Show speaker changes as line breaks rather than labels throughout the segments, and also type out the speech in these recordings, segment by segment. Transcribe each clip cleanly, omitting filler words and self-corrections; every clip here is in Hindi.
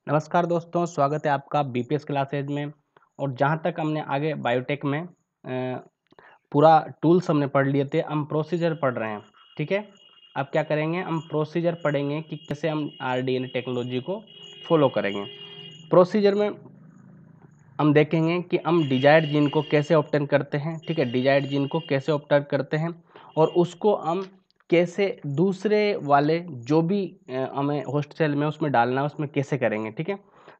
नमस्कार दोस्तों, स्वागत है आपका बीपीएस क्लासेज में। और जहाँ तक हमने आगे बायोटेक में पूरा टूल्स हमने पढ़ लिए थे, हम प्रोसीजर पढ़ रहे हैं। ठीक है, अब क्या करेंगे, हम प्रोसीजर पढ़ेंगे कि कैसे हम आरडीएनए टेक्नोलॉजी को फॉलो करेंगे। प्रोसीजर में हम देखेंगे कि हम डिजायर्ड जीन को कैसे ऑब्टेन करते हैं। ठीक है, डिजायर्ड जीन को कैसे ऑब्टेन करते हैं और उसको हम कैसे दूसरे वाले जो भी हमें होस्ट सेल में उसमें डालना है उसमें कैसे करेंगे। ठीक है,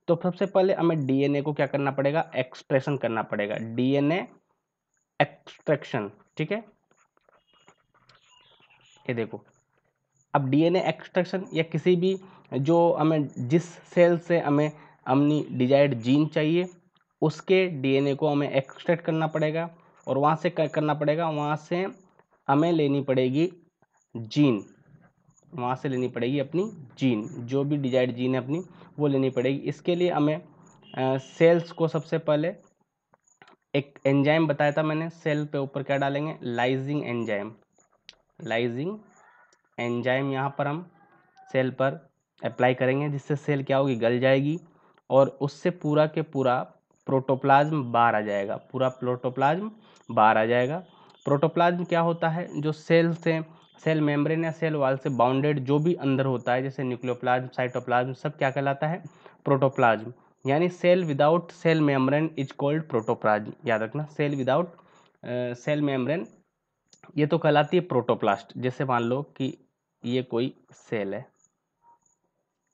तो सबसे पहले हमें डीएनए को क्या करना पड़ेगा, एक्सप्रेशन करना पड़ेगा, डीएनए एक्सट्रैक्शन। ठीक है, ये देखो, अब डीएनए एक्सट्रैक्शन या किसी भी जो हमें जिस सेल से हमें अपनी डिजायर्ड जीन चाहिए उसके डीएनए को हमें एक्सट्रैक्ट करना पड़ेगा और वहाँ से क्या करना पड़ेगा, वहाँ से हमें लेनी पड़ेगी जीन, वहाँ से लेनी पड़ेगी अपनी जीन, जो भी डिजायर्ड जीन है अपनी वो लेनी पड़ेगी। इसके लिए हमें सेल्स को सबसे पहले एक एंजाइम बताया था मैंने, सेल पे ऊपर क्या डालेंगे, लाइजिंग एंजाइम। लाइजिंग एंजाइम यहाँ पर हम सेल पर अप्लाई करेंगे जिससे सेल क्या होगी, गल जाएगी और उससे पूरा के पूरा प्रोटोप्लाज्म बाहर आ जाएगा, पूरा प्रोटोप्लाज्म बाहर आ जाएगा। प्रोटोप्लाज्म क्या होता है, जो सेल से सेल मेम्ब्रेन या सेल वॉल से बाउंडेड जो भी अंदर होता है, जैसे न्यूक्लियोप्लाज्म, साइटोप्लाज्म, सब क्या कहलाता है, प्रोटोप्लाज्म। यानी cell without cell membrane is called protoplasm. याद रखना, सेल विदाउट सेल मेम्ब्रेन ये तो कहलाती है प्रोटोप्लास्ट। जैसे मान लो कि ये कोई सेल है,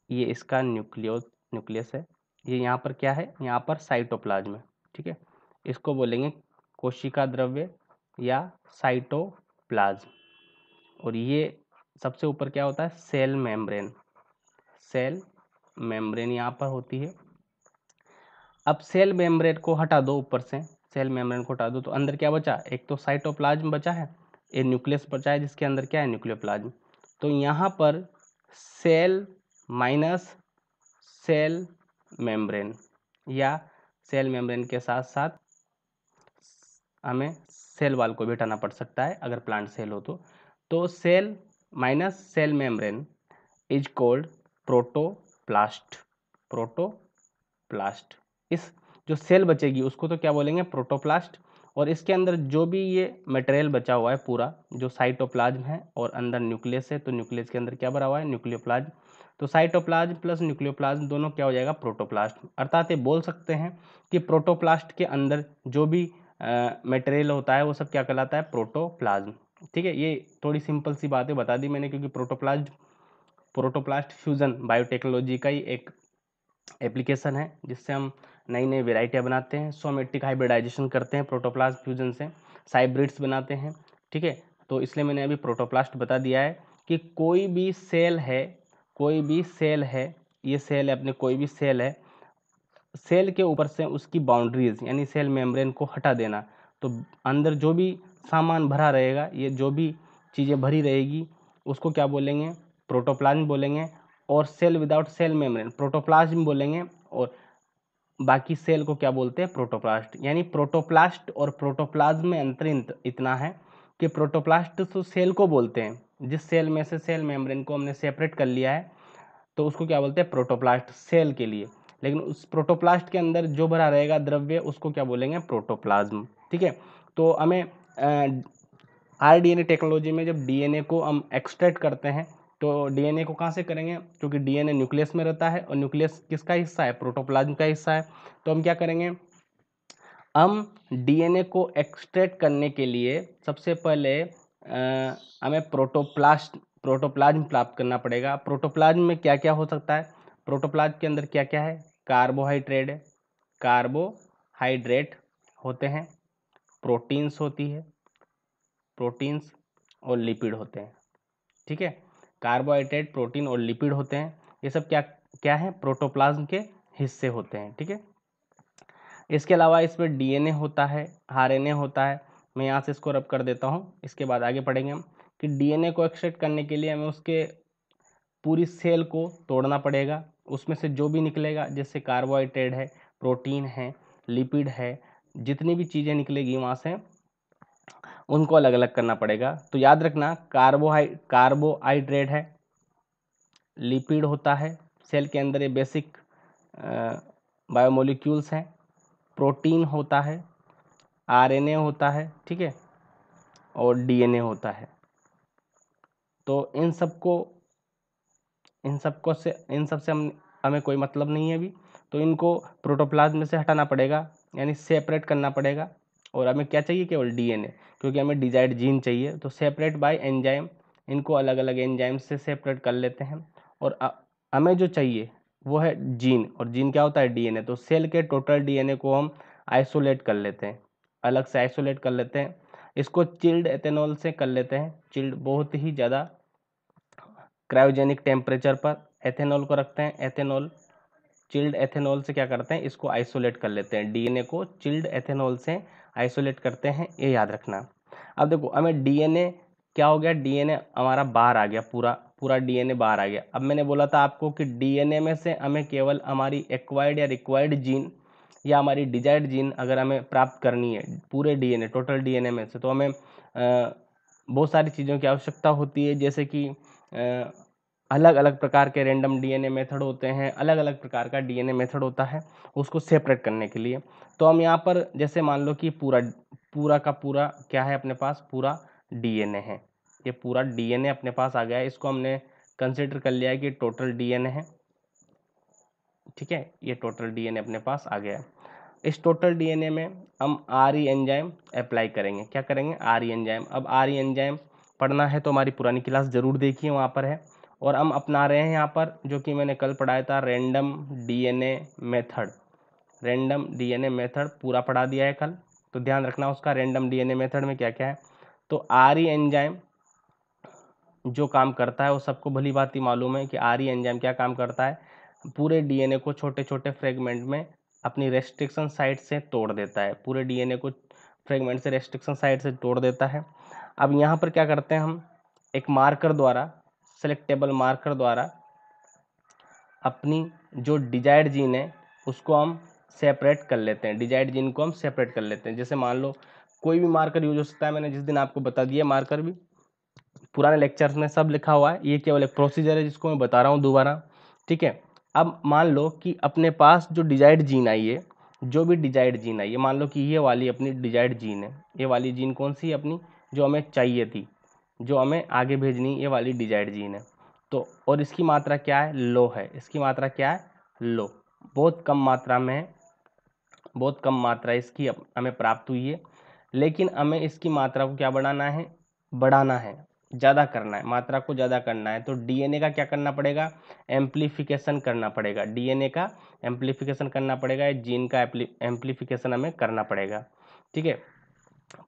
ये इसका न्यूक्लियस है, ये यहाँ पर क्या है, यहाँ पर साइटोप्लाज्म है। ठीक है, इसको बोलेंगे कोशिका द्रव्य या साइटोप्लाज्म। और ये सबसे ऊपर क्या होता है, सेल मेम्ब्रेन। सेल मेम्ब्रेन यहाँ पर होती है। अब सेल मेम्ब्रेन को हटा दो, ऊपर से सेल मेम्ब्रेन को हटा दो तो अंदर क्या बचा, एक तो साइटोप्लाज्म बचा है, एक न्यूक्लियस बचा है जिसके अंदर क्या है, न्यूक्लियोप्लाज्म। तो यहाँ पर सेल माइनस सेल मेम्ब्रेन या सेल मेम्ब्रेन के साथ साथ हमें सेल वाल को भी हटाना पड़ सकता है अगर प्लांट सेल हो तो cell minus cell membrane is called protoplast. Protoplast, इस जो सेल बचेगी उसको तो क्या बोलेंगे, प्रोटोप्लास्ट। और इसके अंदर जो भी ये मटेरियल बचा हुआ है पूरा, जो साइटोप्लाज्म है और अंदर न्यूक्लियस है, तो न्यूक्लियस के अंदर क्या भरा हुआ है, न्यूक्लियोप्लाज्म। तो साइटोप्लाज्म प्लस न्यूक्लियोप्लाज्म दोनों क्या हो जाएगा, प्रोटोप्लास्ट। अर्थात ये बोल सकते हैं कि प्रोटोप्लास्ट के अंदर जो भी मटेरियल होता है वो सब क्या कहलाता है, प्रोटोप्लाज्म। ठीक है, ये थोड़ी सिंपल सी बातें बता दी मैंने, क्योंकि प्रोटोप्लास्ट फ्यूजन बायोटेक्नोलॉजी का ही एक एप्लीकेशन है जिससे हम नई नई वेराइटियाँ बनाते हैं, सोमेटिक हाइब्रिडाइजेशन करते हैं प्रोटोप्लास्ट फ्यूजन से, साइब्रिड्स बनाते हैं। ठीक है, तो इसलिए मैंने अभी प्रोटोप्लास्ट बता दिया है कि कोई भी सेल है, कोई भी सेल है, ये सेल है अपने, कोई भी सेल है, सेल के ऊपर से उसकी बाउंड्रीज यानी सेल मेम्ब्रेन को हटा देना, तो अंदर जो भी सामान भरा रहेगा, ये जो भी चीज़ें भरी रहेगी उसको क्या बोलेंगे, प्रोटोप्लाज्म बोलेंगे। और cell without cell membrane protoplasm बोलेंगे और बाकी सेल को क्या बोलते हैं, प्रोटोप्लास्ट। यानी प्रोटोप्लास्ट और प्रोटोप्लाज्म में अंतर इतना है कि प्रोटोप्लास्ट तो सेल को बोलते हैं, जिस सेल में से सेल मेम्ब्रेन को हमने सेपरेट कर लिया है तो उसको क्या बोलते हैं, प्रोटोप्लास्ट सेल के लिए। लेकिन उस प्रोटोप्लास्ट के अंदर जो भरा रहेगा द्रव्य उसको क्या बोलेंगे, प्रोटोप्लाज्म। ठीक है, तो हमें आरडीएनए टेक्नोलॉजी में जब डीएनए को हम एक्सट्रैक्ट करते हैं तो डीएनए को कहाँ से करेंगे, क्योंकि डीएनए न्यूक्लियस में रहता है और न्यूक्लियस किसका हिस्सा है, प्रोटोप्लाज्म का हिस्सा है। तो हम क्या करेंगे, हम डीएनए को एक्सट्रैक्ट करने के लिए सबसे पहले हमें प्रोटोप्लाज्म प्राप्त करना पड़ेगा। प्रोटोप्लाज्म में क्या क्या हो सकता है, प्रोटोप्लाज्म के अंदर क्या क्या है, कार्बोहाइड्रेट होते हैं, प्रोटीन्स होती है, प्रोटीन्स और लिपिड होते हैं। ठीक है, कार्बोहाइड्रेट, प्रोटीन और लिपिड होते हैं, ये सब क्या क्या है, प्रोटोप्लाज्म के हिस्से होते हैं। ठीक है, इसके अलावा इसमें डीएनए होता है, आरएनए होता है। मैं यहाँ से इसको रब कर देता हूँ, इसके बाद आगे पढ़ेंगे हम कि डीएनए को एक्सट्रैक्ट करने के लिए हमें उसके पूरी सेल को तोड़ना पड़ेगा, उसमें से जो भी निकलेगा, जैसे कार्बोहाइड्रेट है, प्रोटीन है, लिपिड है, जितनी भी चीज़ें निकलेगी वहाँ से उनको अलग अलग करना पड़ेगा। तो याद रखना, कार्बोहाइड्रेट है, लिपिड होता है, सेल के अंदर ये बेसिक बायोमोलिक्यूल्स हैं, प्रोटीन होता है, आरएनए होता है, ठीक है, और डीएनए होता है। तो इन सबसे हमें कोई मतलब नहीं है अभी, तो इनको प्रोटोप्लाज्म में से हटाना पड़ेगा, यानी सेपरेट करना पड़ेगा। और हमें क्या चाहिए? केवल डीएनए, क्योंकि हमें डिजायर्ड जीन चाहिए। तो सेपरेट बाय एंजाइम, इनको अलग अलग एंजाइम से सेपरेट कर लेते हैं। और हमें जो चाहिए वो है जीन, और जीन क्या होता है? डीएनए। तो सेल के टोटल डीएनए को हम आइसोलेट कर लेते हैं, अलग से आइसोलेट कर लेते हैं। इसको चिल्ड एथेनॉल से कर लेते हैं। चिल्ड बहुत ही ज़्यादा क्रायोजेनिक टेम्परेचर पर एथेनॉल को रखते हैं। एथेनॉल, चिल्ड एथेनॉल से क्या करते हैं? इसको आइसोलेट कर लेते हैं। डीएनए को चिल्ड एथेनॉल से आइसोलेट करते हैं, ये याद रखना। अब देखो हमें डीएनए क्या हो गया? डीएनए हमारा बाहर आ गया, पूरा डीएनए बाहर आ गया। अब मैंने बोला था आपको कि डीएनए में से हमें केवल हमारी एक्वायर्ड या रिक्वायर्ड जीन या हमारी डिजायर्ड जीन अगर हमें प्राप्त करनी है पूरे डीएनए, टोटल डीएनए में से, तो हमें बहुत सारी चीज़ों की आवश्यकता होती है। जैसे कि अलग अलग प्रकार के रैंडम डीएनए मेथड होते हैं, अलग अलग प्रकार का डीएनए मेथड होता है उसको सेपरेट करने के लिए। तो हम यहाँ पर जैसे मान लो कि पूरा का पूरा क्या है अपने पास? पूरा डीएनए है। ये पूरा डीएनए अपने पास आ गया है, इसको हमने कंसिडर कर लिया है कि टोटल डीएनए है, ठीक है। ये टोटल डीएनए अपने पास आ गया है। इस टोटल डीएनए में हम आरई एंजाइम अप्लाई करेंगे। क्या करेंगे? आरई एंजाइम। अब आरई एंजाइम पढ़ना है तो हमारी पुरानी क्लास जरूर देखिए, वहाँ पर है। और हम अपना रहे हैं यहाँ पर जो कि मैंने कल पढ़ाया था, random DNA method. Random DNA method पूरा पढ़ा दिया है कल, तो ध्यान रखना उसका, रैंडम डीएनए मेथड में क्या क्या है। तो आरई एंजाइम जो काम करता है वो सबको भली भांति मालूम है कि आरई एंजाइम क्या काम करता है। पूरे डीएनए को छोटे छोटे फ्रेगमेंट में अपनी रेस्ट्रिक्शन साइट से तोड़ देता है। पूरे डीएनए को फ्रेगमेंट से रेस्ट्रिक्शन साइट से तोड़ देता है। अब यहाँ पर क्या करते हैं हम? एक मार्कर द्वारा, सेलेक्टेबल मार्कर द्वारा अपनी जो डिजायर्ड जीन है उसको हम सेपरेट कर लेते हैं। डिजायर्ड जीन को हम सेपरेट कर लेते हैं। जैसे मान लो कोई भी मार्कर यूज हो सकता है, मैंने जिस दिन आपको बता दिया मार्कर भी पुराने लेक्चर्स में सब लिखा हुआ है, ये केवल एक प्रोसीजर है जिसको मैं बता रहा हूँ दोबारा, ठीक है। अब मान लो कि अपने पास जो डिजायर्ड जीन आई है, जो भी डिजायर्ड जीन आई है, मान लो कि ये वाली अपनी डिजायर्ड जीन है। ये वाली जीन कौन सी है? अपनी जो हमें चाहिए थी, जो हमें आगे भेजनी, ये वाली डिजायर्ड जीन है। तो और इसकी मात्रा क्या है? लो है। इसकी मात्रा क्या है? लो, बहुत कम मात्रा में है, बहुत कम मात्रा इसकी हमें प्राप्त हुई है। लेकिन हमें इसकी मात्रा को क्या बढ़ाना है? बढ़ाना है, ज़्यादा करना है, मात्रा को ज़्यादा करना है। तो डीएनए का क्या करना पड़ेगा? एम्प्लीफिकेशन करना पड़ेगा। डीएनए का एम्प्लीफिकेशन करना पड़ेगा, जीन का एम्प्लीफिकेशन हमें करना पड़ेगा, ठीक है।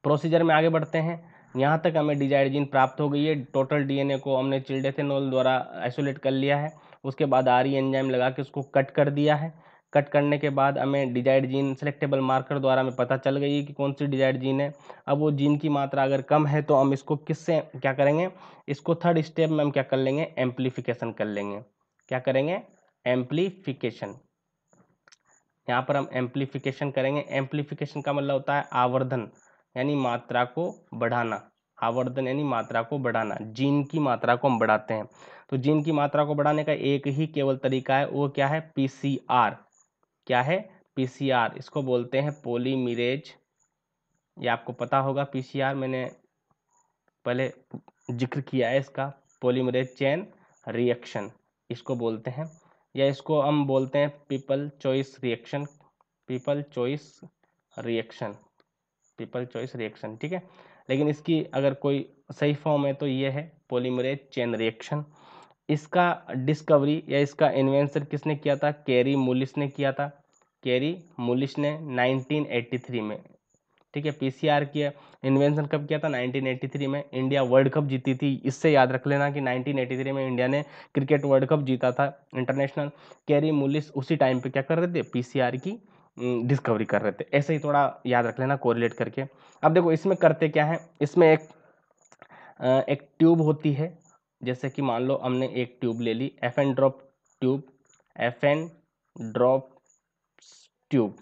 प्रोसीजर में आगे बढ़ते हैं। यहाँ तक हमें डिजायर्ड जीन प्राप्त हो गई है। टोटल डीएनए को हमने चिल्ड एथेनॉल द्वारा आइसोलेट कर लिया है। उसके बाद आरई एंजाइम लगा के उसको कट कर दिया है। कट करने के बाद हमें डिजायर्ड जीन सेलेक्टेबल मार्कर द्वारा हमें पता चल गई है कि कौन सी डिजायर्ड जीन है। अब वो जीन की मात्रा अगर कम है तो हम इसको किससे क्या करेंगे? इसको थर्ड स्टेप में हम क्या कर लेंगे? एम्प्लीफिकेशन कर लेंगे। क्या करेंगे? एम्प्लीफिकेशन। यहाँ पर हम एम्प्लीफिकेशन करेंगे। एम्प्लीफिकेशन का मतलब होता है आवर्धन, यानी मात्रा को बढ़ाना। आवर्धन यानी मात्रा को बढ़ाना, जीन की मात्रा को हम बढ़ाते हैं। तो जीन की मात्रा को बढ़ाने का एक ही केवल तरीका है, वो क्या है? पीसीआर। क्या है? पीसीआर। इसको बोलते हैं पॉलीमरेज। ये आपको पता होगा पीसीआर, मैंने पहले जिक्र किया है इसका। पॉलीमरेज चेन रिएक्शन इसको बोलते हैं, या इसको हम बोलते हैं people choice reaction. People choice reaction, people choice reaction, ठीक है। लेकिन इसकी अगर कोई सही फॉर्म है तो ये है पॉलीमरेज चेन रिएक्शन। इसका डिस्कवरी या इसका इन्वेंशन किसने किया था? कैरी मुलिस ने किया था। कैरी मुलिस ने 1983 में, ठीक है। पीसीआर की इन्वेंशन कब किया था? 1983 में। इंडिया वर्ल्ड कप जीती थी, इससे याद रख लेना कि 1983 में इंडिया ने क्रिकेट वर्ल्ड कप जीता था इंटरनेशनल। कैरी मुलिस उसी टाइम पे क्या कर रहे थे? पीसीआर की डिस्कवरी कर रहे थे। ऐसे ही थोड़ा याद रख लेना कोरिलेट करके। अब देखो इसमें करते क्या है, इसमें एक ट्यूब होती है। जैसे कि मान लो हमने एक ट्यूब ले ली, FN drop tube, FN drop tube.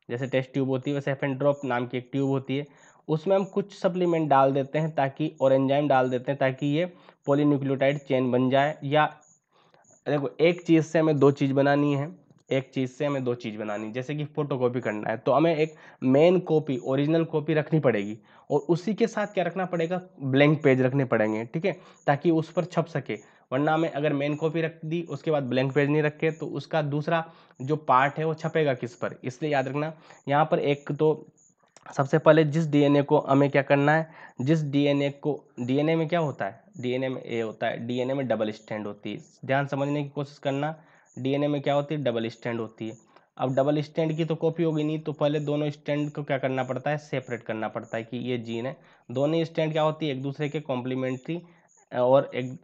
जैसे टेस्ट ट्यूब होती है वैसे FN ड्रॉप नाम की एक ट्यूब होती है। उसमें हम कुछ सप्लीमेंट डाल देते हैं ताकि, और एंजाइम डाल देते हैं ताकि ये पॉलीन्यूक्लियोटाइड चेन बन जाए। या देखो एक चीज़ से हमें दो चीज़ बनानी है, एक चीज़ से हमें दो चीज़ बनानी, जैसे कि फोटोकॉपी करना है तो हमें एक मेन कॉपी ओरिजिनल कॉपी रखनी पड़ेगी और उसी के साथ क्या रखना पड़ेगा, ब्लैंक पेज रखने पड़ेंगे, ठीक है, ताकि उस पर छप सके। वरना हमें अगर मेन कॉपी रख दी उसके बाद ब्लैंक पेज नहीं रखे तो उसका दूसरा जो पार्ट है वो छपेगा किस पर, इसलिए याद रखना यहाँ पर एक तो सबसे पहले जिस डीएनए को हमें क्या करना है, जिस डीएनए को, डीएनए में क्या होता है, डीएनए में ए होता है, डीएनए में डबल स्ट्रैंड होती है, ध्यान समझने की कोशिश करना, डीएनए में क्या होती है, डबल स्ट्रैंड होती है। अब डबल स्ट्रैंड की तो कॉपी होगी नहीं, तो पहले दोनों स्ट्रैंड को क्या करना पड़ता है, सेपरेट करना पड़ता है कि ये जीन है। दोनों स्ट्रैंड क्या होती है, एक दूसरे के कॉम्प्लीमेंट्री और एक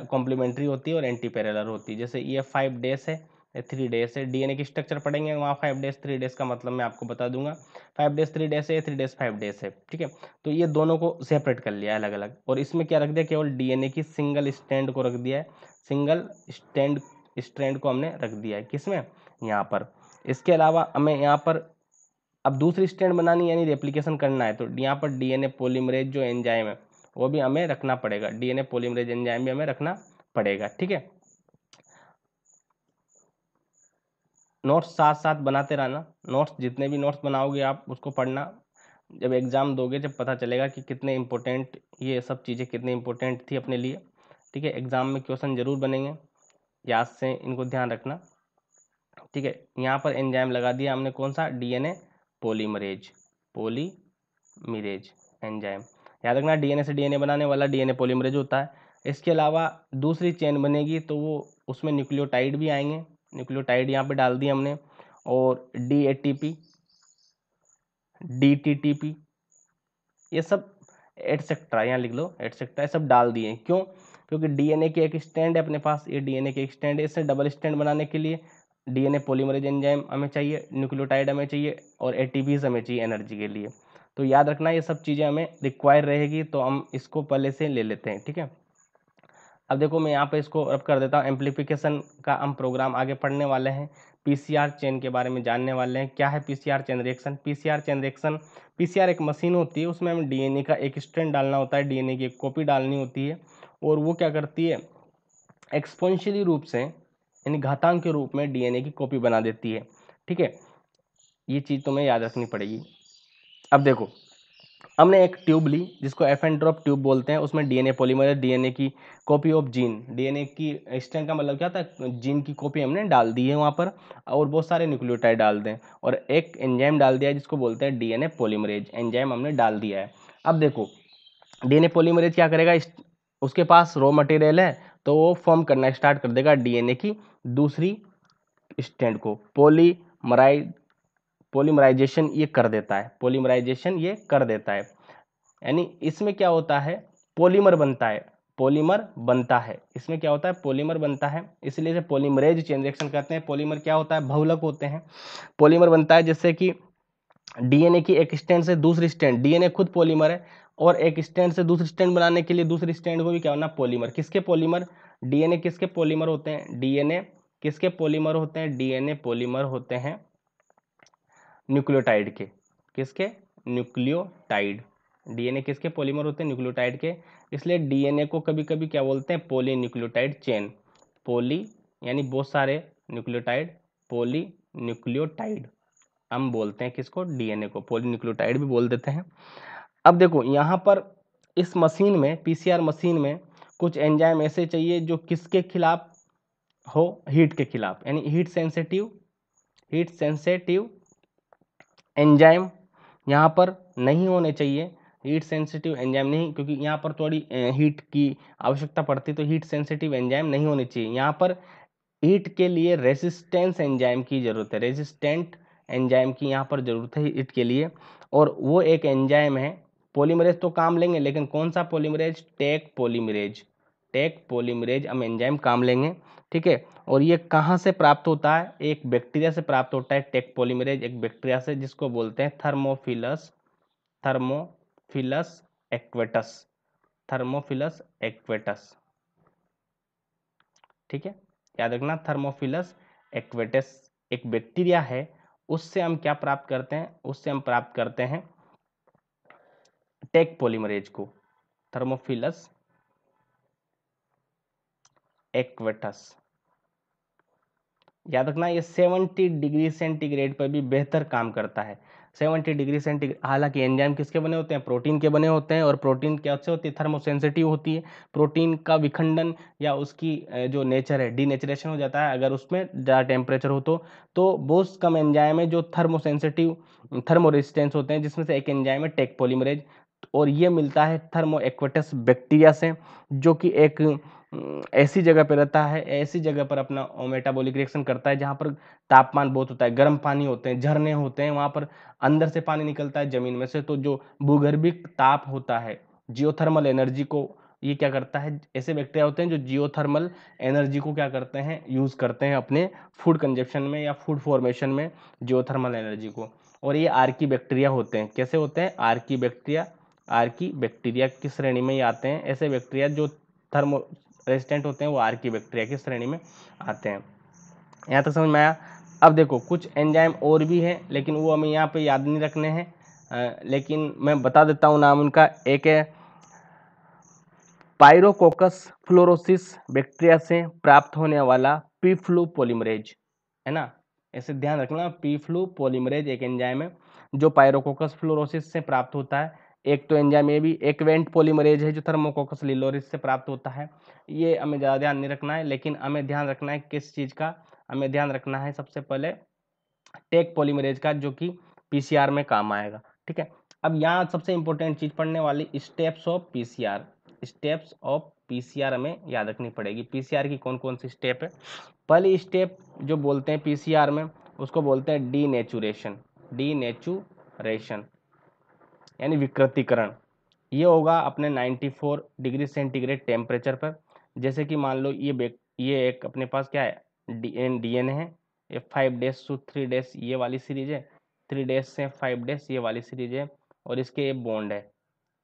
कॉम्प्लीमेंट्री होती है और एंटी पैरेलल होती है। जैसे ये 5 डेज है, 3 डेज है, डीएनए की स्ट्रक्चर पढ़ेंगे वहाँ 5 डेज 3 डेज का मतलब मैं आपको बता दूंगा। 5 डेज 3 डेज है, 3 डेज 5 डेज है, ठीक है। तो ये दोनों को सेपरेट कर लिया अलग अलग, और इसमें क्या रख दिया, केवल डीएनए की सिंगल स्ट्रैंड को रख दिया है, सिंगल स्ट्रैंड को हमने रख दिया है किसमें, यहाँ पर। इसके अलावा हमें यहाँ पर अब दूसरी स्ट्रैंड बनानी यानी रेप्लिकेशन करना है, तो यहाँ पर डीएनए पॉलीमरेज जो एंजाइम है वो भी हमें रखना पड़ेगा, डीएनए पॉलीमरेज एंजाइम भी हमें रखना पड़ेगा, ठीक है। नोट्स साथ साथ बनाते रहना, नोट्स जितने भी नोट्स बनाओगे आप उसको पढ़ना, जब एग्ज़ाम दोगे जब पता चलेगा कि कितने इंपॉर्टेंट ये सब चीज़ें कितनी इंपॉर्टेंट थी अपने लिए, ठीक है। एग्ज़ाम में क्वेश्चन जरूर बनेंगे, याद से इनको ध्यान रखना, ठीक है। यहाँ पर एंजाइम लगा दिया हमने, कौन सा, डीएनए पॉलीमरेज, पॉलीमरेज एंजाइम, याद रखना डीएनए से डीएनए बनाने वाला डीएनए पॉलीमरेज होता है। इसके अलावा दूसरी चेन बनेगी तो वो उसमें न्यूक्लियोटाइड भी आएंगे, न्यूक्लियोटाइड यहाँ पे डाल दिए हमने, और डीएटीपी, डीटीटीपी, ये सब एटसेट्रा, यहाँ लिख लो एटसेट्रा, ये सब डाल दिए। क्यों, क्योंकि डीएनए की एक स्टैंड है अपने पास, ये डीएनए की एक स्टैंड है, इससे डबल स्टैंड बनाने के लिए डीएनए पॉलीमरेज एंजाइम हमें चाहिए, न्यूक्लियोटाइड हमें चाहिए, और एटीपीज हमें चाहिए एनर्जी के लिए। तो याद रखना ये सब चीज़ें हमें रिक्वायर रहेगी, तो हम इसको पहले से ले लेते हैं, ठीक है। अब देखो मैं यहाँ पे इसको रब कर देता हूँ, एम्प्लीफिकेशन का हम प्रोग्राम आगे पढ़ने वाले हैं, पीसीआर चेन के बारे में जानने वाले हैं। क्या है PCR chain reaction, PCR chain reaction, PCR एक मशीन होती है, उसमें हमें डीएनए का एक स्ट्रैंड डालना होता है, डीएनए की एक कॉपी डालनी होती है, और वो क्या करती है, एक्सपोनेंशियली रूप से यानी घातांक के रूप में डीएनए की कॉपी बना देती है, ठीक है। ये चीज़ तुम्हें याद रखनी पड़ेगी। अब देखो हमने एक ट्यूब ली जिसको एफ एंड ड्रॉप ट्यूब बोलते हैं, उसमें डीएनए पॉलीमरेज, डीएनए की कॉपी ऑफ जीन, डीएनए की स्ट्रैंड का मतलब क्या था, जीन की कॉपी हमने डाल दी है वहाँ पर, और बहुत सारे न्यूक्लियोटाइड डाल दें, और एक एंजाइम डाल दिया है जिसको बोलते हैं डीएनए पॉलीमरेज एंजाइम हमने डाल दिया है। अब देखो डीएनए पॉलीमरेज क्या करेगा, उसके पास रॉ मटेरियल है तो वो फॉर्म करना स्टार्ट कर देगा डीएनए की दूसरी स्ट्रैंड को, पॉलीमराइजेशन ये कर देता है, पॉलीमराइजेशन ये कर देता है, यानी इसमें क्या होता है, पॉलीमर बनता है, पॉलीमर बनता है, इसमें क्या होता है, पॉलीमर बनता है, इसलिए इसे पॉलीमरेज चेन रिएक्शन कहते हैं। पॉलीमर क्या होता है, बहुलक होते हैं, पॉलीमर बनता है जैसे कि डीएनए की एक स्ट्रैंड से दूसरी स्ट्रैंड, डीएनए खुद पॉलीमर है, और एक स्ट्रैंड से दूसरी स्ट्रैंड बनाने के लिए दूसरी स्ट्रैंड को भी क्या होना, पॉलीमर। किसके पॉलीमर, डीएनए किसके पॉलीमर होते हैं, डीएनए किसके पॉलीमर होते हैं, डीएनए पॉलीमर होते हैं न्यूक्लियोटाइड के, किसके, न्यूक्लियोटाइड, डीएनए किसके पॉलीमर होते हैं, न्यूक्लियोटाइड के, इसलिए डीएनए को कभी कभी क्या बोलते हैं, पॉली न्यूक्लियोटाइड चेन, पॉली यानी बहुत सारे न्यूक्लियोटाइड, पॉली न्यूक्लियोटाइड हम बोलते हैं किसको, डीएनए को पॉली न्यूक्लियोटाइड भी बोल देते हैं। अब देखो यहाँ पर इस मशीन में, पीसीआर मशीन में कुछ एंजाइम ऐसे चाहिए जो किसके खिलाफ हो, हीट के खिलाफ, यानी हीट सेंसिटिव एंजाइम यहाँ पर नहीं होने चाहिए, हीट सेंसिटिव एंजाइम नहीं, क्योंकि यहाँ पर थोड़ी हीट की आवश्यकता पड़ती, तो हीट सेंसिटिव एंजाइम नहीं होनी चाहिए। यहाँ पर हीट के लिए रेजिस्टेंस एंजाइम की जरूरत है, रेजिस्टेंट एंजाइम की यहाँ पर जरूरत है हीट के लिए, और वो एक एंजाइम है, पॉलीमरेज तो काम लेंगे लेकिन कौन सा polymerase, Taq polymerase, Taq polymerase हम एंजाइम काम लेंगे, ठीक है। और ये कहाँ से प्राप्त होता है, एक बैक्टीरिया से प्राप्त होता है, टेक पॉलीमरेज एक बैक्टीरिया से जिसको बोलते हैं थर्मोफिलस, थर्मोफिलस एक्वेटस, थर्मोफिलस एक्वेटस, ठीक है। याद रखना थर्मोफिलस एक्वेटस एक बैक्टीरिया है, उससे हम क्या प्राप्त करते हैं, उससे हम प्राप्त करते हैं टेक पॉलीमरेज को, थर्मोफिलस एक्वेटस, याद रखना ये 70 डिग्री सेंटीग्रेड पर भी बेहतर काम करता है। 70 डिग्री सेंटीग्रेड, हालांकि एंजाइम किसके बने होते हैं, प्रोटीन के बने होते हैं, और प्रोटीन क्या से होती है, थर्मोसेंसिटिव होती है। प्रोटीन का विखंडन या उसकी जो नेचर है, डीनेचरेशन हो जाता है अगर उसमें ज़्यादा टेम्परेचर हो तो बहुत कम एंजाइम है जो थर्मोसेंसिटिव थर्मो रेजिस्टेंस होते हैं, जिसमें से एक एंजाइम है टेक पॉलीमरेज, और ये मिलता है थर्मो एक्वेटस बैक्टीरिया से, जो कि एक ऐसी जगह पर रहता है, ऐसी जगह पर अपना मेटाबॉलिक रिएक्शन करता है जहाँ पर तापमान बहुत होता है, गर्म पानी होते हैं, झरने होते हैं, वहाँ पर अंदर से पानी निकलता है जमीन में से, तो जो भूगर्भिक ताप होता है, जियोथर्मल एनर्जी को ये क्या करता है, ऐसे बैक्टीरिया होते हैं जो जियोथर्मल एनर्जी को क्या करते हैं, यूज करते हैं अपने फूड कंजप्शन में या फूड फॉर्मेशन में, जियोथर्मल एनर्जी को। और ये आर्की बैक्टीरिया होते हैं, कैसे होते हैं, आर्की बैक्टीरिया की श्रेणी में ही आते हैं। ऐसे बैक्टीरिया जो थर्मो रेजिस्टेंट होते हैं वो आर्की बैक्टीरिया की श्रेणी में आते हैं। यहाँ तक समझ में आया। अब देखो कुछ एंजाइम और भी हैं, लेकिन वो हमें यहाँ पे याद नहीं रखने हैं, लेकिन मैं बता देता हूँ नाम उनका। एक है पायरोकोकस फ्लोरोसिस बैक्टीरिया से प्राप्त होने वाला पी फ्लू पॉलीमरेज, है ना, ऐसे ध्यान रखना, पी फ्लू पॉलीमरेज एक एंजाइम है जो पायरोकोकस फ्लोरोसिस से प्राप्त होता है। एक तो एंजाइम ये भी एक वेंट पॉलीमरेज है जो थर्मोकोकस लिलोरिस से प्राप्त होता है। ये हमें ज़्यादा ध्यान नहीं रखना है, लेकिन हमें ध्यान रखना है किस चीज़ का, हमें ध्यान रखना है सबसे पहले टेक पॉलीमरेज का, जो कि पीसीआर में काम आएगा। ठीक है, अब यहाँ सबसे इंपॉर्टेंट चीज पढ़ने वाली steps of PCR, steps of PCR हमें याद रखनी पड़ेगी। पीसीआर की कौन कौन सी स्टेप है। पहली स्टेप जो बोलते हैं पीसीआर में, उसको बोलते हैं डीनेचुरेशन, डीनेचुरेशन यानी विकृतीकरण। ये होगा अपने 94 डिग्री सेंटीग्रेड टेम्परेचर पर। जैसे कि मान लो ये एक अपने पास क्या है, डीएनए है, ये 5 डेज टू 3 डेज ये वाली सीरीज है, 3 डेज से 5 डेज ये वाली सीरीज है, और इसके ये बॉन्ड है,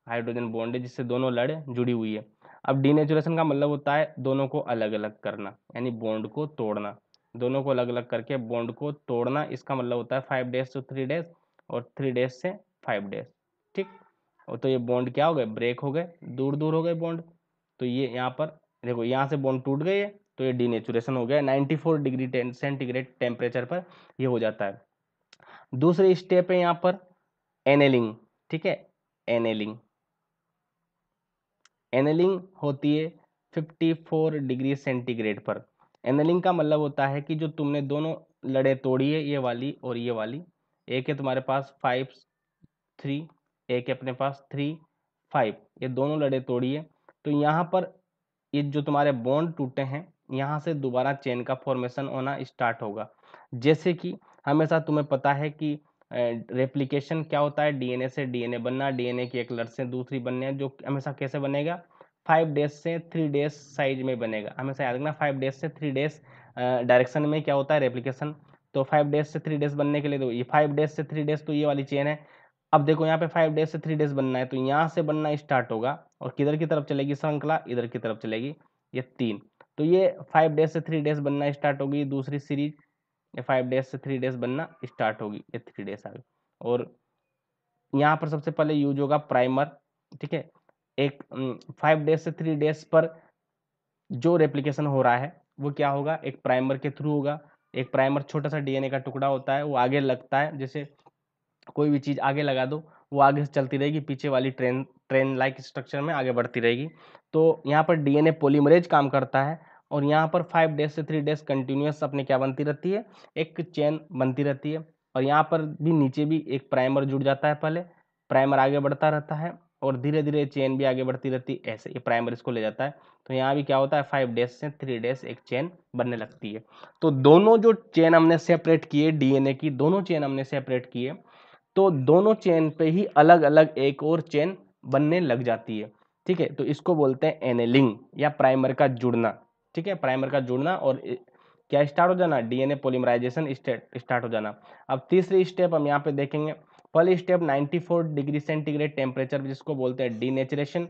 हाइड्रोजन बॉन्ड है जिससे दोनों लड़ जुड़ी हुई है। अब डीनेचुरेशन का मतलब होता है दोनों को अलग अलग करना, यानी बॉन्ड को तोड़ना, दोनों को अलग अलग करके बॉन्ड को तोड़ना, इसका मतलब होता है 5 डेज टू 3 डेज और 3 डेज से 5 डेज। ठीक, और तो ये बॉन्ड क्या हो गए, ब्रेक हो गए, दूर दूर हो गए बॉन्ड। तो ये यहाँ पर देखो, यहाँ से बॉन्ड टूट गए है, तो ये डीनेचुरेशन हो गया, 94 डिग्री सेंटीग्रेड टेम्परेचर पर ये हो जाता है। दूसरी स्टेप है यहाँ पर एनेलिंग। ठीक है, एनेलिंग, एनेलिंग होती है 54 डिग्री सेंटीग्रेड पर। एनेलिंग का मतलब होता है कि जो तुमने दोनों लड़े तोड़ी है, ये वाली और ये वाली, एक है तुम्हारे पास 5 3, एक है अपने पास 3 5, ये दोनों लड़े तोड़ी है, तो यहाँ पर ये जो तुम्हारे बॉन्ड टूटे हैं, यहाँ से दोबारा चेन का फॉर्मेशन होना स्टार्ट होगा। जैसे कि हमेशा तुम्हें पता है कि रेप्लिकेशन क्या होता है, डीएनए से डीएनए बनना, डीएनए की एक लड़ से दूसरी बनने, जो हमेशा कैसे बनेगा, 5 डेज से 3 डेज साइज में बनेगा। हमेशा याद रखना 5 डेज से 3 डेज डायरेक्शन में क्या होता है, रेप्लिकेशन। तो 5 डेज से 3 डेज बनने के लिए, तो ये 5 डेज से 3 डेज तो ये वाली चेन है। अब देखो यहाँ पे 5 डेज से 3 डेज बनना है, तो यहाँ से बनना स्टार्ट होगा, और किधर की तरफ चलेगी श्रृंखला, इधर की तरफ चलेगी, ये 3। तो ये 5 डेज से 3 डेज बनना स्टार्ट होगी दूसरी सीरीज, ये 5 डेज से 3 डेज बनना स्टार्ट होगी, ये 3 डेज आ गई। और यहाँ पर सबसे पहले यूज होगा प्राइमर। ठीक है, एक 5 डेज से 3 डेज पर जो रेप्लिकेशन हो रहा है वो क्या होगा, एक प्राइमर के थ्रू होगा। एक प्राइमर छोटा सा डीएनए का टुकड़ा होता है, वो आगे लगता है, जैसे कोई भी चीज आगे लगा दो, वो आगे से चलती रहेगी, पीछे वाली ट्रेन लाइक स्ट्रक्चर में आगे बढ़ती रहेगी। तो यहाँ पर डीएनए पॉलीमरेज काम करता है, और यहाँ पर 5 डेज से 3 डेज कंटिन्यूस अपने क्या बनती रहती है, एक चेन बनती रहती है। और यहाँ पर भी नीचे भी एक प्राइमर जुड़ जाता है, पहले प्राइमर आगे बढ़ता रहता है, और धीरे धीरे चेन भी आगे बढ़ती रहती है, ऐसे ये प्राइमर इसको ले जाता है। तो यहाँ भी क्या होता है, 5 डेज से 3 डेज एक चेन बनने लगती है। तो दोनों जो चेन हमने सेपरेट किए, डीएनए की दोनों चेन हमने सेपरेट किए, तो दोनों चेन पे ही अलग अलग एक और चेन बनने लग जाती है। ठीक है, तो इसको बोलते हैं एनेलिंग या प्राइमर का जुड़ना। ठीक है, प्राइमर का जुड़ना और क्या स्टार्ट हो जाना, डीएनए पॉलीमराइजेशन स्टार्ट हो जाना। अब तीसरी स्टेप हम यहाँ पे देखेंगे। पहली स्टेप 94 डिग्री सेंटीग्रेड टेम्परेचर जिसको बोलते हैं डीनेचरेशन,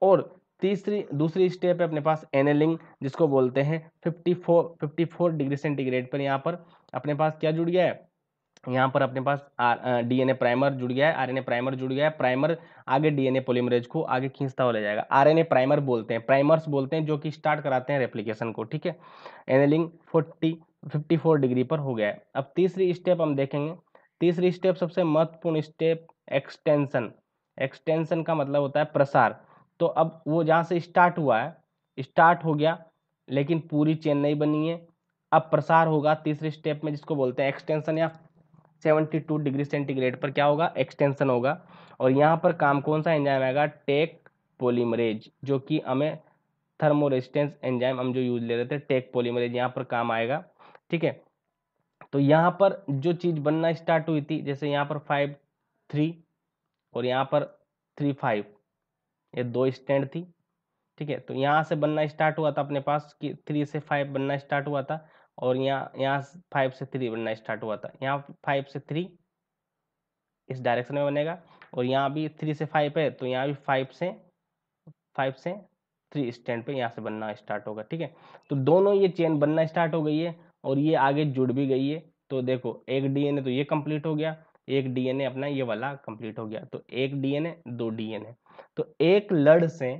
और दूसरी स्टेप है अपने पास एनेलिंग जिसको बोलते हैं 54 डिग्री सेंटीग्रेड पर। यहाँ पर अपने पास क्या जुड़ गया है, यहाँ पर अपने पास डीएनए प्राइमर जुड़ गया है, आरएनए प्राइमर जुड़ गया है। प्राइमर आगे डीएनए पॉलीमरेज को आगे खींचता हुआ ले जाएगा। आरएनए प्राइमर बोलते हैं, प्राइमर्स बोलते हैं जो कि स्टार्ट कराते हैं रेप्लिकेशन को। ठीक है, एनेलिंग 54 डिग्री पर हो गया है। अब तीसरी स्टेप हम देखेंगे। तीसरी स्टेप सबसे महत्वपूर्ण स्टेप एक्सटेंशन। एक्सटेंशन का मतलब होता है प्रसार। तो अब वो जहाँ से स्टार्ट हुआ है, स्टार्ट हो गया, लेकिन पूरी चेन नहीं बनी है। अब प्रसार होगा तीसरी स्टेप में, जिसको बोलते हैं एक्सटेंशन, या 72 डिग्री सेंटीग्रेड पर क्या होगा, एक्सटेंशन होगा। और यहाँ पर काम कौन सा एंजाइम आएगा, टेक पॉलीमरेज, जो कि हमें थर्मो रेजिस्टेंस एंजाइम हम जो यूज ले रहे थे, टेक पॉलीमरेज यहाँ पर काम आएगा। ठीक है, तो यहाँ पर जो चीज बनना स्टार्ट हुई थी, जैसे यहाँ पर 5-3 और यहाँ पर 3-5, ये दो स्टैंड थी। ठीक है, तो यहाँ से बनना स्टार्ट हुआ था अपने पास कि 3 से 5 बनना स्टार्ट हुआ था, और यहाँ यहाँ 5 से 3 बनना स्टार्ट हुआ था। यहाँ 5 से 3 इस डायरेक्शन में बनेगा, और यहाँ भी 3 से 5 है, तो यहाँ भी 5 से 3 स्टैंड पे यहाँ से बनना स्टार्ट होगा। ठीक है, तो दोनों ये चेन बनना स्टार्ट हो गई है, और ये आगे जुड़ भी गई है। तो देखो, एक डीएनए तो ये कंप्लीट हो गया, एक डीएनए अपना ये वाला कंप्लीट हो गया, तो एक डीएनए, दो डीएनए। तो एक लड़ से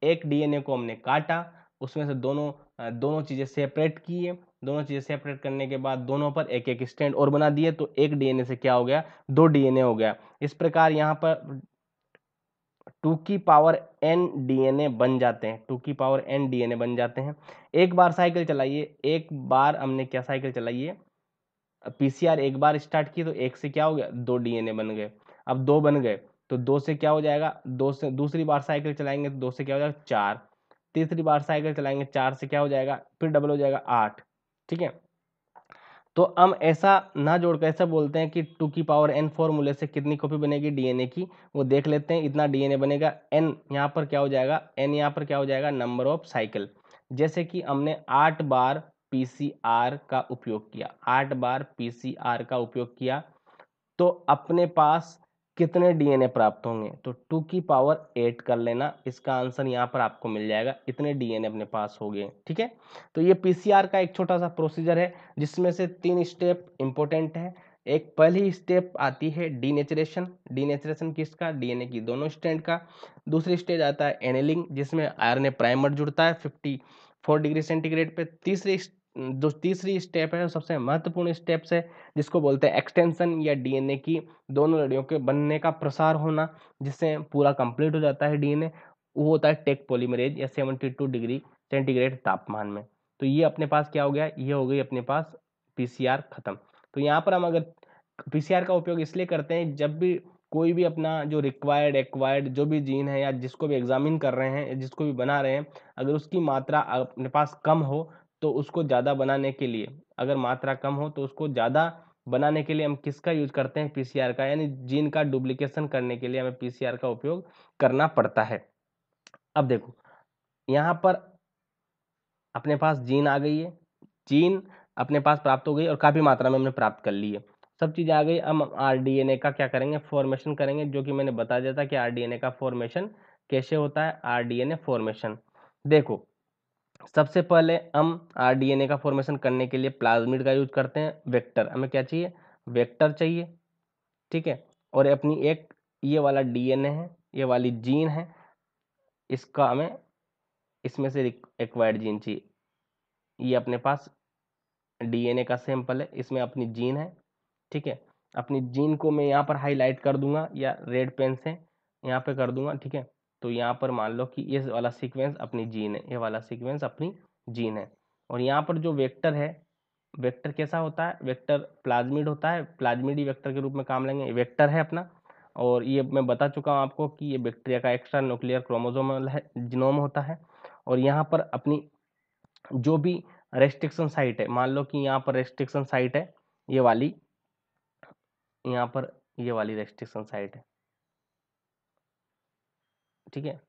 एक डीएनए को हमने काटा, उसमें से दोनों चीजें सेपरेट की है। दोनों चीजें सेपरेट करने के बाद दोनों पर एक एक स्टैंड और बना दिए, तो एक डीएनए से क्या हो गया, दो डीएनए हो गया। इस प्रकार यहाँ पर 2 की पावर n डीएनए बन जाते हैं, 2 की पावर n डीएनए बन जाते हैं। एक बार साइकिल चलाइए, एक बार हमने क्या साइकिल चलाई है, पीसीआर एक बार स्टार्ट की, तो एक से क्या हो गया, दो डीएनए बन गए। अब दो बन गए, तो दो से क्या हो जाएगा, दो से दूसरी बार साइकिल चलाएंगे तो दो से क्या हो जाएगा, चार। तीसरी बार साइकिल चलाएंगे, चार से क्या हो जाएगा, फिर डबल हो जाएगा, 8। ठीक है, तो हम ऐसा ना जोड़कर ऐसा बोलते हैं कि 2 की पावर n फॉर्मूले से कितनी कॉपी बनेगी डीएनए की, वो देख लेते हैं। इतना डीएनए बनेगा, n यहाँ पर क्या हो जाएगा, n यहाँ पर क्या हो जाएगा, नंबर ऑफ साइकिल। जैसे कि हमने 8 बार पीसीआर का उपयोग किया, 8 बार पीसीआर का उपयोग किया, तो अपने पास कितने डीएनए प्राप्त होंगे, तो 2 की पावर 8 कर लेना, इसका आंसर यहाँ पर आपको मिल जाएगा, इतने डीएनए अपने पास हो गए। ठीक है, तो ये पीसीआर का एक छोटा सा प्रोसीजर है, जिसमें से 3 स्टेप इंपॉर्टेंट है। एक पहली स्टेप आती है डीनेचरेशन। डीनेचरेशन किसका, डीएनए की दोनों स्ट्रैंड का। दूसरी स्टेज आता है एनेलिंग, जिसमें आरएनए प्राइमर जुड़ता है 54 डिग्री सेंटीग्रेड पे। जो तीसरी स्टेप है, सबसे महत्वपूर्ण स्टेप्स है, जिसको बोलते हैं एक्सटेंशन, या डीएनए की दोनों लड़ियों के बनने का प्रसार होना, जिससे पूरा कंप्लीट हो जाता है डीएनए। वो होता है टेक पॉलीमरेज, या 72 डिग्री सेंटीग्रेड तापमान में। तो ये अपने पास क्या हो गया, ये हो गई अपने पास पीसीआर खत्म। तो यहाँ पर हम अगर पीसीआर का उपयोग इसलिए करते हैं, जब भी कोई भी अपना जो रिक्वायर्ड एक्वायर्ड जो भी जीन है, या जिसको भी एग्जामिन कर रहे हैं, जिसको भी बना रहे हैं, अगर उसकी मात्रा अपने पास कम हो, तो उसको ज़्यादा बनाने के लिए, अगर मात्रा कम हो तो उसको ज़्यादा बनाने के लिए हम किसका यूज करते हैं, पीसीआर का। यानी जीन का डुप्लीकेशन करने के लिए हमें पीसीआर का उपयोग करना पड़ता है। अब देखो, यहाँ पर अपने पास जीन आ गई है, जीन अपने पास प्राप्त हो गई, और काफ़ी मात्रा में हमने प्राप्त कर ली है, सब चीज़ आ गई। हम आरडीएनए का क्या करेंगे, फॉर्मेशन करेंगे, जो कि मैंने बता दिया था कि आरडीएनए का फॉर्मेशन कैसे होता है। आरडीएनए फॉर्मेशन देखो, सबसे पहले हम आरडीएनए का फॉर्मेशन करने के लिए प्लाज्मिड का यूज करते हैं। वेक्टर, हमें क्या चाहिए, वेक्टर चाहिए। ठीक है, और अपनी एक ये वाला डीएनए है, ये वाली जीन है, इसका हमें इसमें से एक्वायर्ड जीन चाहिए। ये अपने पास डीएनए का सैंपल है, इसमें अपनी जीन है। ठीक है, अपनी जीन को मैं यहाँ पर हाईलाइट कर दूंगा, या रेड पेन से यहाँ पे कर दूंगा। ठीक है, तो यहाँ पर मान लो कि ये वाला सीक्वेंस अपनी जीन है, ये वाला सीक्वेंस अपनी जीन है। और यहाँ पर जो वेक्टर है, वेक्टर कैसा होता है, वेक्टर प्लाज्मिड होता है, प्लाज्मिड ही वेक्टर के रूप में काम लेंगे, वेक्टर है अपना। और ये मैं बता चुका हूँ आपको कि ये बैक्टीरिया का एक्स्ट्रा न्यूक्लियर क्रोमोसोमल है, जीनोम होता है। और यहाँ पर अपनी जो भी रेस्ट्रिक्शन साइट है, मान लो कि यहाँ पर रेस्ट्रिक्शन साइट है ये वाली, यहाँ पर ये वाली रेस्ट्रिक्शन साइट है। ठीक है,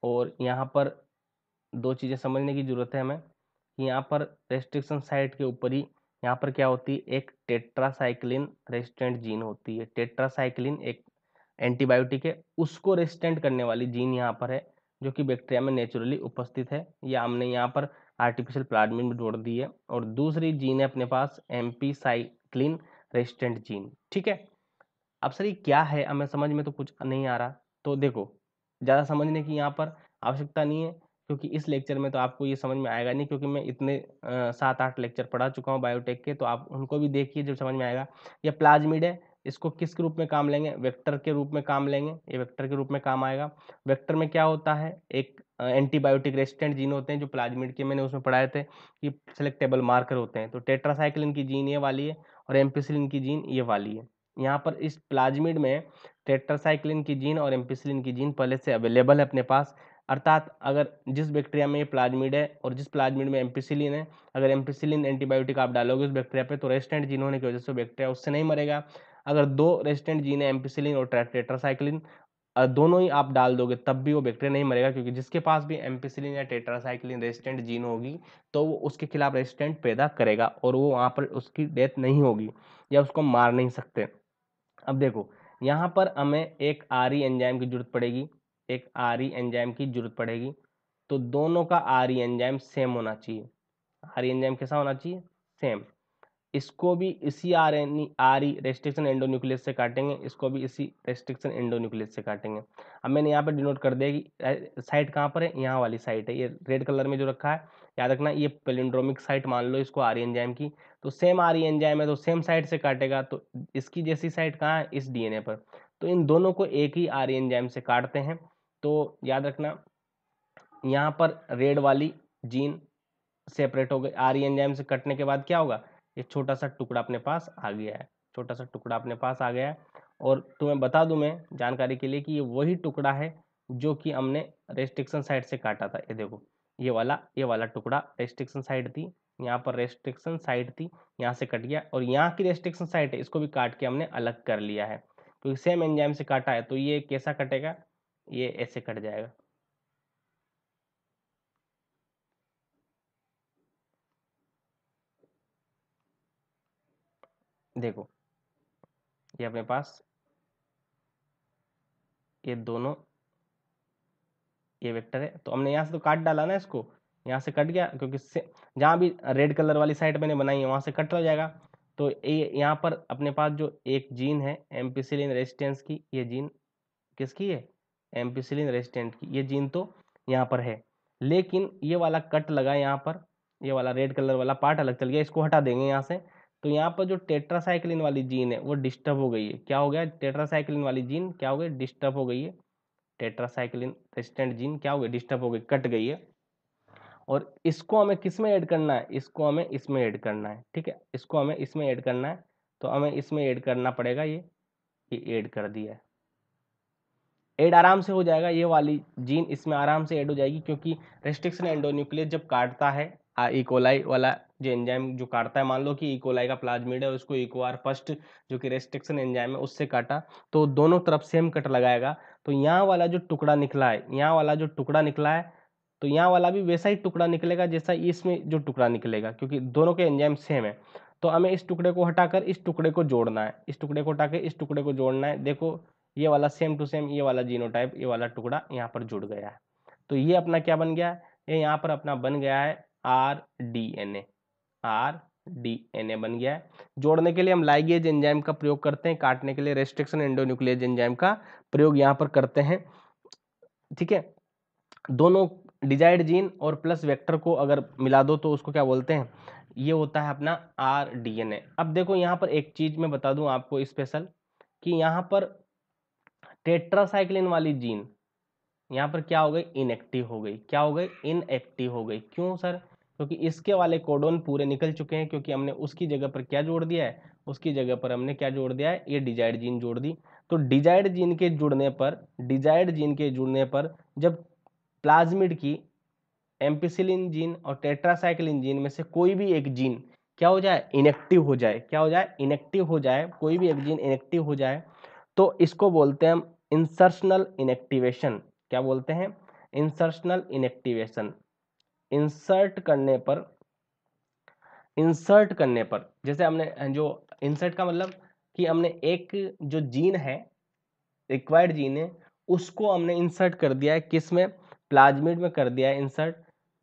और यहाँ पर दो चीज़ें समझने की जरूरत है हमें, कि यहाँ पर रेस्ट्रिक्शन साइट के ऊपर ही यहाँ पर क्या होती है, एक टेट्रासाइक्लिन रेजिस्टेंट जीन होती है। टेट्रासाइक्लिन एक एंटीबायोटिक है, उसको रेजिस्टेंट करने वाली जीन यहाँ पर है, जो कि बैक्टीरिया में नेचुरली उपस्थित है, या हमने यहाँ पर आर्टिफिशियल प्लाज्मिड में जोड़ दी है। और दूसरी जीन है अपने पास एम्पीसाइक्लिन रेजिस्टेंट जीन। ठीक है, अब सर ये क्या है, हमें समझ में तो कुछ नहीं आ रहा। तो देखो, ज़्यादा समझने की यहाँ पर आवश्यकता नहीं है, क्योंकि इस लेक्चर में तो आपको ये समझ में आएगा नहीं, क्योंकि मैं इतने 7-8 लेक्चर पढ़ा चुका हूँ बायोटेक के, तो आप उनको भी देखिए जो समझ में आएगा। ये प्लाज्मिड है, इसको किस रूप में काम लेंगे, वेक्टर के रूप में काम लेंगे, ये वेक्टर के रूप में काम आएगा। वेक्टर में क्या होता है, एक एंटीबायोटिक रेजिस्टेंट जीन होते हैं जो प्लाज्मिड के मैंने उसमें पढ़ाए थे कि सिलेक्टेबल मार्कर होते हैं। तो टेट्रासाइक्लिन की जीन ये वाली है और एम्पिसिलिन की जीन ये वाली है। यहाँ पर इस प्लाज्मिड में टेट्रासाइक्लिन की जीन और एम्पिसिलिन की जीन पहले से अवेलेबल है अपने पास, अर्थात अगर जिस बैक्टीरिया में ये प्लाज्मिड है और जिस प्लाज्मिड में एम्पिसिलिन है, अगर एम्पिसिलिन एंटीबायोटिक आप डालोगे उस बैक्टीरिया पे तो रेजिस्टेंट जीन होने की वजह से बैक्टीरिया उससे नहीं मरेगा। अगर दो रेजिस्टेंट जीन है एम्पिसिलिन और टेट्रासाइक्लिन, दोनों ही आप डाल दोगे तब भी वो बैक्टीरिया नहीं मरेगा, क्योंकि जिसके पास भी एम्पिसिलिन या टेट्रासाइक्लिन रेजिस्टेंट जीन होगी तो वो उसके खिलाफ रेजिस्टेंट पैदा करेगा और वो वहाँ पर उसकी डेथ नहीं होगी या उसको मार नहीं सकते। अब देखो यहाँ पर हमें एक आरई एंजाइम की जरूरत पड़ेगी, एक आरई एंजाइम की जरूरत पड़ेगी। तो दोनों का आरई एंजाइम सेम होना चाहिए। आरई एंजाइम कैसा होना चाहिए, सेम। इसको भी इसी आरई रेस्ट्रिक्शन एंडोन्यूक्लियस से काटेंगे, इसको भी इसी रेस्ट्रिक्शन एंडोन्यूक्लियस से काटेंगे। अब मैंने यहाँ पर डिनोट कर दिया कि साइट कहाँ पर है, यहाँ वाली साइट है, ये रेड कलर में जो रखा है, याद रखना ये पैलिंड्रोमिक साइट मान लो इसको आरई एंजाइम की। तो सेम आरई एंजाइम है तो सेम साइट से काटेगा, तो इसकी जैसी साइट कहाँ है, इस डीएनए पर। तो इन दोनों को एक ही आरई एंजाइम से काटते हैं। तो याद रखना यहाँ पर रेड वाली जीन सेपरेट हो गई, आरई एंजाइम से कटने के बाद क्या होगा, ये छोटा सा टुकड़ा अपने पास आ गया है, छोटा सा टुकड़ा अपने पास आ गया है। और तुम्हें बता दूं मैं जानकारी के लिए कि ये वही टुकड़ा है जो कि हमने रेस्ट्रिक्शन साइट से काटा था। ये देखो ये वाला टुकड़ा रेस्ट्रिक्शन साइट थी, यहाँ पर रेस्ट्रिक्शन साइट थी, यहाँ से कट गया और यहाँ की रेस्ट्रिक्शन साइट है इसको भी काट के हमने अलग कर लिया है, क्योंकि सेम एंजाइम से काटा है। तो ये कैसा कटेगा, ये ऐसे कट जाएगा। देखो ये अपने पास ये दोनों ये वेक्टर है, तो हमने यहाँ से तो काट डाला ना इसको, यहाँ से कट गया क्योंकि जहाँ भी रेड कलर वाली साइड मैंने बनाई है वहाँ से कट हो जाएगा। तो ये यहाँ पर अपने पास जो एक जीन है एम्पिसिलिन रेजिस्टेंस की, ये जीन किसकी है, एम्पिसिलिन रेजिस्टेंट की, ये जीन तो यहाँ पर है, लेकिन ये वाला कट लगा यहाँ पर, ये वाला रेड कलर वाला पार्ट अलग चल गया, इसको हटा देंगे यहाँ से। तो यहाँ पर जो टेट्रासाइक्लिन वाली जीन है वो डिस्टर्ब हो गई है, क्या हो गया, टेट्रासाइक्लिन वाली जीन क्या हो गई, डिस्टर्ब हो गई है। टेट्रासाइक्लिन रेजिस्टेंट जीन क्या हो गई, डिस्टर्ब हो गई, कट गई है। और इसको हमें किस में ऐड करना है, इसको हमें इसमें ऐड करना है, ठीक है, इसको हमें इसमें ऐड करना है। तो हमें इसमें ऐड करना पड़ेगा, ये ऐड कर दिया है, ऐड आराम से हो जाएगा, ये वाली जीन इसमें आराम से ऐड हो जाएगी, क्योंकि रेस्ट्रिक्शन एंडोन्यूक्लियस जब काटता है इकोलाई वाला जो एंजाइम जो काटता है, मान लो कि इकोलाई का प्लाज्मिड है उसको इकोआर फर्स्ट जो कि रेस्ट्रिक्शन एंजाइम है उससे काटा, तो दोनों तरफ सेम कट लगाएगा। तो यहाँ वाला जो टुकड़ा निकला है, यहाँ वाला जो टुकड़ा निकला है, तो यहाँ वाला भी वैसा ही टुकड़ा निकलेगा जैसा इसमें जो टुकड़ा निकलेगा, क्योंकि दोनों के एंजाइम सेम है। तो हमें इस टुकड़े को हटाकर इस टुकड़े को जोड़ना है, इस टुकड़े को हटा के इस टुकड़े को जोड़ना है। देखो ये वाला सेम टू सेम ये वाला जीनोटाइप ये वाला टुकड़ा यहाँ पर जुड़ गया है। तो ये अपना क्या बन गया, ये यहाँ पर अपना बन गया है आर डी एन ए बन गया है। जोड़ने के लिए हम लाइगेज एंजाइम का प्रयोग करते हैं, काटने के लिए रेस्ट्रिक्शन एंडोन्यूक्लियस एंजाइम का प्रयोग यहाँ पर करते हैं, ठीक है। दोनों डिजाइड जीन और प्लस वेक्टर को अगर मिला दो तो उसको क्या बोलते हैं, ये होता है अपना आर डी एन ए। अब देखो यहाँ पर एक चीज मैं बता दूं आपको स्पेशल, कि यहाँ पर टेट्रासाइक्लिन वाली जीन यहाँ पर क्या हो गई, इनएक्टिव हो गई, क्या हो गई, इनएक्टिव हो गई। क्यों सर, क्योंकि इसके वाले कोडोन पूरे निकल चुके हैं, क्योंकि हमने उसकी जगह पर क्या जोड़ दिया है, उसकी जगह पर हमने क्या जोड़ दिया है, ये डिजाइड जीन जोड़ दी। तो डिजाइड जीन के जुड़ने पर, डिजाइड जीन के जुड़ने पर जब प्लाज्मिड की एम्पिसिलिन जीन और टेट्रासाइक्लिन जीन में से कोई भी एक जीन क्या हो जाए, इनएक्टिव हो जाए, क्या हो जाए, इनएक्टिव हो जाए, कोई भी एक जीन इनएक्टिव हो जाए, तो इसको बोलते हैं हम इंसर्शनल इनएक्टिवेशन। क्या बोलते हैं, इंसर्शनल इनएक्टिवेशन। इंसर्ट करने पर, इंसर्ट करने पर जैसे हमने जो इंसर्ट का मतलब कि हमने एक जो जीन है, रिक्वायर्ड जीन है, उसको हमने इंसर्ट कर दिया है, किस में, प्लाज्मिड में कर दिया है इंसर्ट,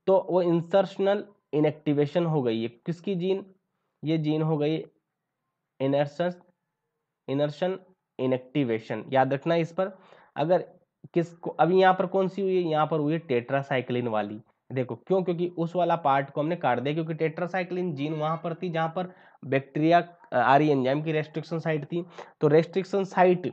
तो वो इंसर्शनल इनएक्टिवेशन हो गई है, किसकी जीन, ये जीन हो गई इनर्शन, इनर्शन इनएक्टिवेशन। याद रखना इस पर, अगर किसको, अभी यहाँ पर कौन सी हुई है, यहाँ पर हुई है टेट्रासाइक्लिन वाली। देखो क्यों, क्योंकि उस वाला पार्ट को हमने काट दिया, क्योंकि टेट्रासाइक्लिन जीन वहां पर थी जहां पर बैक्टीरिया आरी एंजाइम की रेस्ट्रिक्शन साइट थी। तो रेस्ट्रिक्शन साइट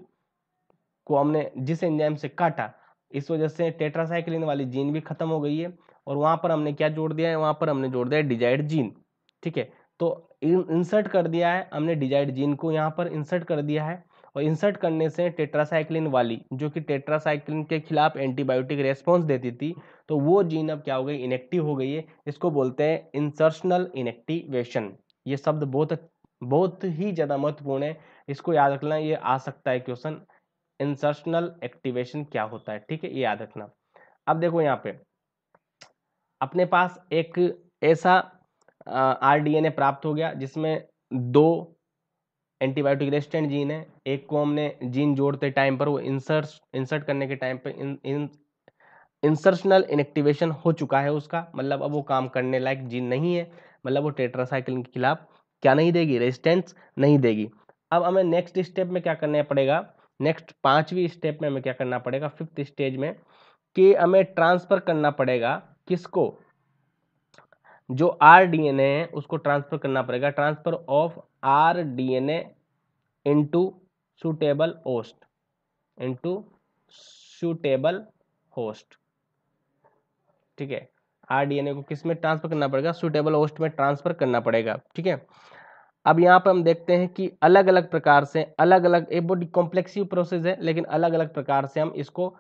को हमने जिस एंजाइम से काटा, इस वजह से टेट्रासाइक्लिन वाली जीन भी खत्म हो गई है। और वहां पर हमने क्या जोड़ दिया है, वहां पर हमने जोड़ दिया है डिजाइड जीन। ठीक है, तो इंसर्ट कर दिया है हमने डिजाइड जीन को, यहाँ पर इंसर्ट कर दिया है। और इंसर्ट करने से टेट्रासाइक्लिन वाली, जो कि टेट्रासाइक्लिन के खिलाफ एंटीबायोटिक रेस्पॉन्स देती थी, तो वो जीन अब क्या हो गई, इनएक्टिव हो गई है। इसको बोलते हैं इंसर्शनल इनएक्टिवेशन। ये शब्द बहुत ही ज्यादा महत्वपूर्ण है, इसको याद रखना, ये आ सकता है क्वेश्चन, इंसर्शनल एक्टिवेशन क्या होता है। ठीक है, ये याद रखना। अब देखो यहाँ पे अपने पास एक ऐसा आरडीएनए प्राप्त हो गया जिसमें 2 एंटीबायोटिक रेजिस्टेंट जीन है। एक को हमने जीन जोड़ते टाइम पर, वो इंसर्ट करने के टाइम पे इंसर्शनल इनएक्टिवेशन हो चुका है उसका, मतलब अब वो काम करने लायक जीन नहीं है, मतलब वो टेट्रासाइक्लिन के खिलाफ क्या नहीं देगी, रेजिस्टेंस नहीं देगी। अब हमें नेक्स्ट स्टेप में क्या करना पड़ेगा, नेक्स्ट 5वीं स्टेप में हमें क्या करना पड़ेगा, 5th स्टेज में, कि हमें ट्रांसफर करना पड़ेगा किसको, जो आरडीएनए है उसको ट्रांसफर करना पड़ेगा, transfer of rDNA into suitable host, into suitable host. ठीक है, आरडीएनए को किस में ट्रांसफर करना पड़ेगा, सुटेबल होस्ट में ट्रांसफर करना पड़ेगा। ठीक है, अब यहाँ पर हम देखते हैं कि अलग अलग प्रकार से, अलग अलग, एक बहुत कॉम्प्लेक्सिव प्रोसेस है, लेकिन अलग अलग प्रकार से हम इसको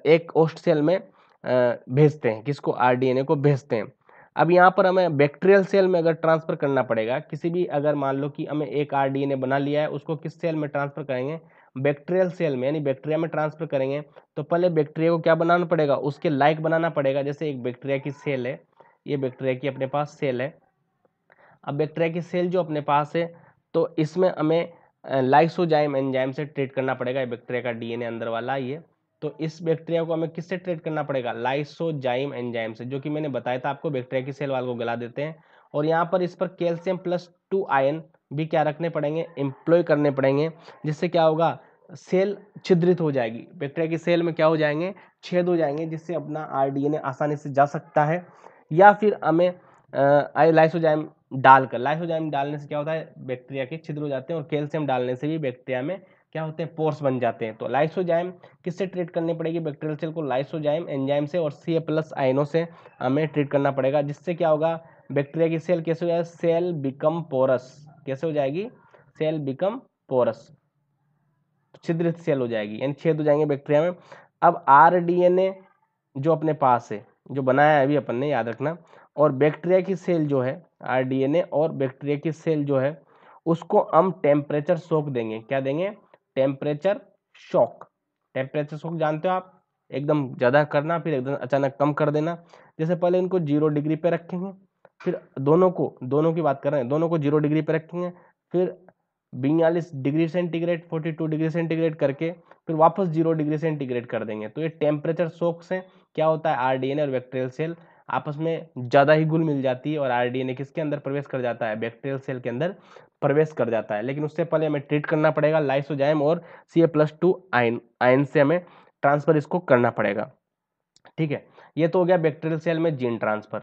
एक होस्ट सेल में भेजते हैं, किसको, आरडीएनए को भेजते हैं। अब यहाँ पर हमें बैक्टीरियल सेल में अगर ट्रांसफर करना पड़ेगा किसी भी, अगर मान लो कि हमें एक आरडीएनए बना लिया है, उसको किस सेल में ट्रांसफर करेंगे, बैक्टीरियल सेल में, यानी बैक्टीरिया में ट्रांसफर करेंगे। तो पहले बैक्टीरिया को क्या बनाना पड़ेगा, उसके लायक बनाना पड़ेगा। जैसे एक बैक्टीरिया की सेल है, ये बैक्टीरिया की अपने पास सेल है। अब बैक्टीरिया की सेल जो अपने पास है, तो इसमें हमें लाइसोजाइम एंजाइम से ट्रीट करना पड़ेगा। बैक्टीरिया का डीएनए अंदर वाला ये, तो इस बैक्टीरिया को हमें किससे ट्रीट करना पड़ेगा, लाइसोजाइम एंजाइम से, जो कि मैंने बताया था आपको, बैक्टीरिया की सेल वाल को गला देते हैं। और यहाँ पर इस पर कैल्शियम +2 आयन भी क्या रखने पड़ेंगे, एम्प्लॉय करने पड़ेंगे, जिससे क्या होगा, सेल छिद्रित हो जाएगी, बैक्टीरिया की सेल में क्या हो जाएंगे, छेद हो जाएंगे, जिससे अपना आरडीएनए आसानी से जा सकता है। या फिर हमें लाइसोजाइम डालकर, लाइसोजाइम डालने से क्या होता है, बैक्टीरिया के छिद्र हो जाते हैं, और कैल्शियम डालने से भी बैक्टीरिया में क्या होते हैं, पोर्स बन जाते हैं। तो लाइसोजाइम किससे ट्रीट करनी पड़ेगी, बैक्टीरियल सेल को लाइसोजाइम एंजाइम से और Ca+ आयनों से हमें ट्रीट करना पड़ेगा, जिससे क्या होगा, बैक्टीरिया की सेल कैसे हो जाएगी, सेल बिकम पोरस, कैसे हो जाएगी, सेल बिकम पोरस, छिद्रित सेल हो जाएगी, यानी छेद हो जाएंगे बैक्टीरिया में। अब आरडीएनए जो अपने पास है, जो बनाया है अभी अपन ने, याद रखना, और बैक्टीरिया की सेल जो है, आरडीएनए और बैक्टीरिया की सेल जो है, उसको हम टेम्परेचर शॉक देंगे। क्या देंगे, टेम्परेचर शॉक। टेम्परेचर शॉक जानते हो आप, एकदम ज्यादा करना फिर एकदम अचानक कम कर देना। जैसे पहले इनको 0 डिग्री पे रखेंगे, फिर दोनों की बात कर रहे हैं, दोनों को 0 डिग्री पे रखेंगे, फिर 42 डिग्री सेंटीग्रेड, 42 डिग्री सेंटीग्रेड करके फिर वापस 0 डिग्री सेंटीग्रेड कर देंगे। तो ये टेम्परेचर शॉक से क्या होता है, आरडीएनए और बैक्टीरियल सेल आपस में ज्यादा ही घुल मिल जाती है, और आरडीएनए किसके अंदर प्रवेश कर जाता है, बैक्टीरियल सेल के अंदर प्रवेश कर जाता है। लेकिन उससे पहले हमें ट्रीट करना पड़ेगा लाइसोजाइम और Ca+2 आयन से हमें ट्रांसफर इसको करना पड़ेगा। ठीक है, ये तो हो गया बैक्टीरियल सेल में जीन ट्रांसफर।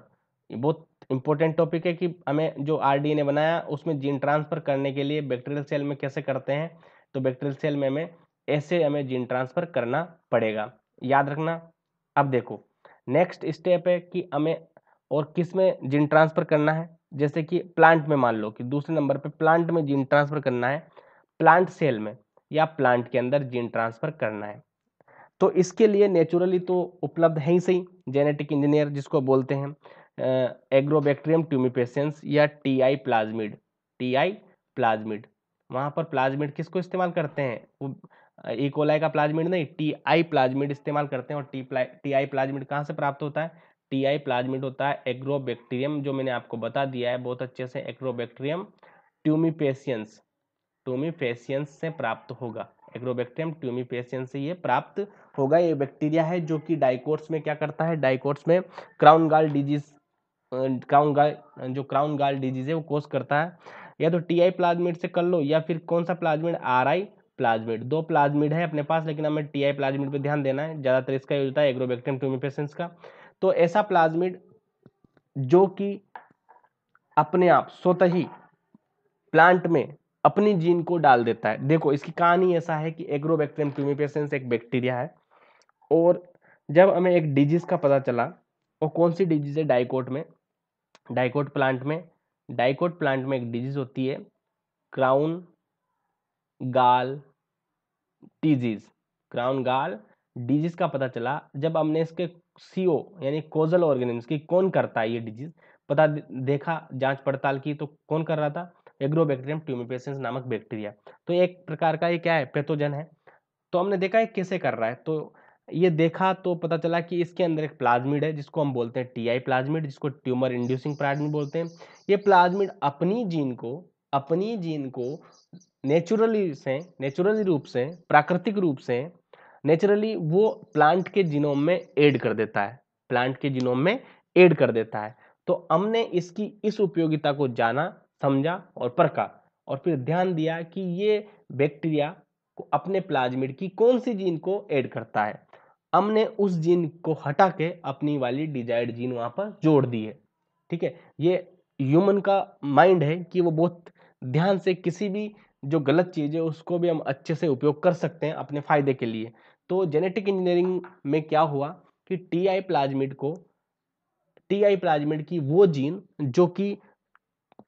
ये बहुत इंपॉर्टेंट टॉपिक है कि हमें जो आरडीएनए बनाया उसमें जीन ट्रांसफर करने के लिए बैक्टीरियल सेल में कैसे करते हैं, तो बैक्टीरियल सेल में हमें जीन ट्रांसफर करना पड़ेगा, याद रखना। अब देखो नेक्स्ट स्टेप है कि हमें और किस में जीन ट्रांसफर करना है, जैसे कि प्लांट में, मान लो कि दूसरे नंबर पे प्लांट में जीन ट्रांसफर करना है, प्लांट सेल में या प्लांट के अंदर जीन ट्रांसफर करना है। तो इसके लिए नेचुरली तो उपलब्ध है ही सही, जेनेटिक इंजीनियर जिसको बोलते हैं, एग्रोबैक्टीरियम ट्यूमिपेशियंस या टीआई प्लाज्मिड, टीआई प्लाज्मिड। वहां पर प्लाज्मिड किसको इस्तेमाल करते हैं, वो इकोलाई का प्लाज्मिड नहीं, टीआई प्लाज्मिड इस्तेमाल करते हैं। और टीआई प्लाज्मिड कहाँ से प्राप्त होता है, टीआई प्लाज्मिड होता है एग्रोबैक्टीरियम, जो मैंने आपको बता दिया है बहुत अच्छे से, एग्रोबैक्टीरियम ट्यूमिपेशियंस, ट्यूमिपेशियंस से प्राप्त होगा, एग्रोबैक्टीरियम ट्यूमिपेशियंस से ये प्राप्त होगा। ये बैक्टीरिया है जो कि डाइकोट्स में क्या करता है, डाइकोट्स में क्राउन गाल डिजीज, क्राउन गाल डिजीज है वो कोस करता है। या तो टीआई प्लाज्मिड से कर लो, या फिर कौन सा प्लाज्मिड, आरआई प्लाज्मिड, 2 प्लाज्मिड है अपने पास, लेकिन हमें टीआई प्लाज्मिड पे ध्यान देना है, ज्यादातर इसका यूज होता है एग्रोबैक्टीरियम ट्यूमिपेसेंस का। तो ऐसा प्लाज्मिड जो कि अपने आप स्वतः ही प्लांट में अपनी जीन को डाल देता है। देखो इसकी कहानी ऐसा है कि एग्रोबैक्टीरियम ट्यूमिपेसेंस एक बैक्टीरिया है, और जब हमें एक डिजीज का पता चला, और कौन सी डिजीज है, डाइकोट में, डाइकोट प्लांट में, डाइकोट प्लांट में एक डिजीज होती है क्राउन गाल डिजीज, क्राउन गाल डिजीज का पता चला जब हमने इसके सीओ यानी कोजल ऑर्गेनिम्स की कौन करता है ये डिजीज, पता देखा, जांच पड़ताल की, तो कौन कर रहा था, एग्रोबैक्टीरियम ट्यूमिपेसेंस नामक बैक्टीरिया। तो एक प्रकार का ये क्या है, पैथोजन है। तो हमने देखा है कैसे कर रहा है, तो ये देखा तो पता चला कि इसके अंदर एक प्लाज्मिड है जिसको हम बोलते हैं टीआई प्लाज्मिड, जिसको ट्यूमर इंड्यूसिंग प्लाज्मिड बोलते हैं। ये प्लाज्मिड अपनी जीन को नेचुरली रूप से, प्राकृतिक रूप से, नेचुरली वो प्लांट के जीनोम में ऐड कर देता है, प्लांट के जीनोम में ऐड कर देता है। तो हमने इसकी इस उपयोगिता को जाना, समझा और परखा, और फिर ध्यान दिया कि ये बैक्टीरिया को अपने प्लाज्मिड की कौन सी जीन को ऐड करता है। हमने उस जीन को हटा के अपनी वाली डिजायर्ड जीन वहां पर जोड़ दी है। ठीक है, ये ह्यूमन का माइंड है कि वो बहुत ध्यान से किसी भी जो गलत चीज है उसको भी हम अच्छे से उपयोग कर सकते हैं अपने फायदे के लिए। तो जेनेटिक इंजीनियरिंग में क्या हुआ कि टीआई प्लाज्मिड की वो जीन जो कि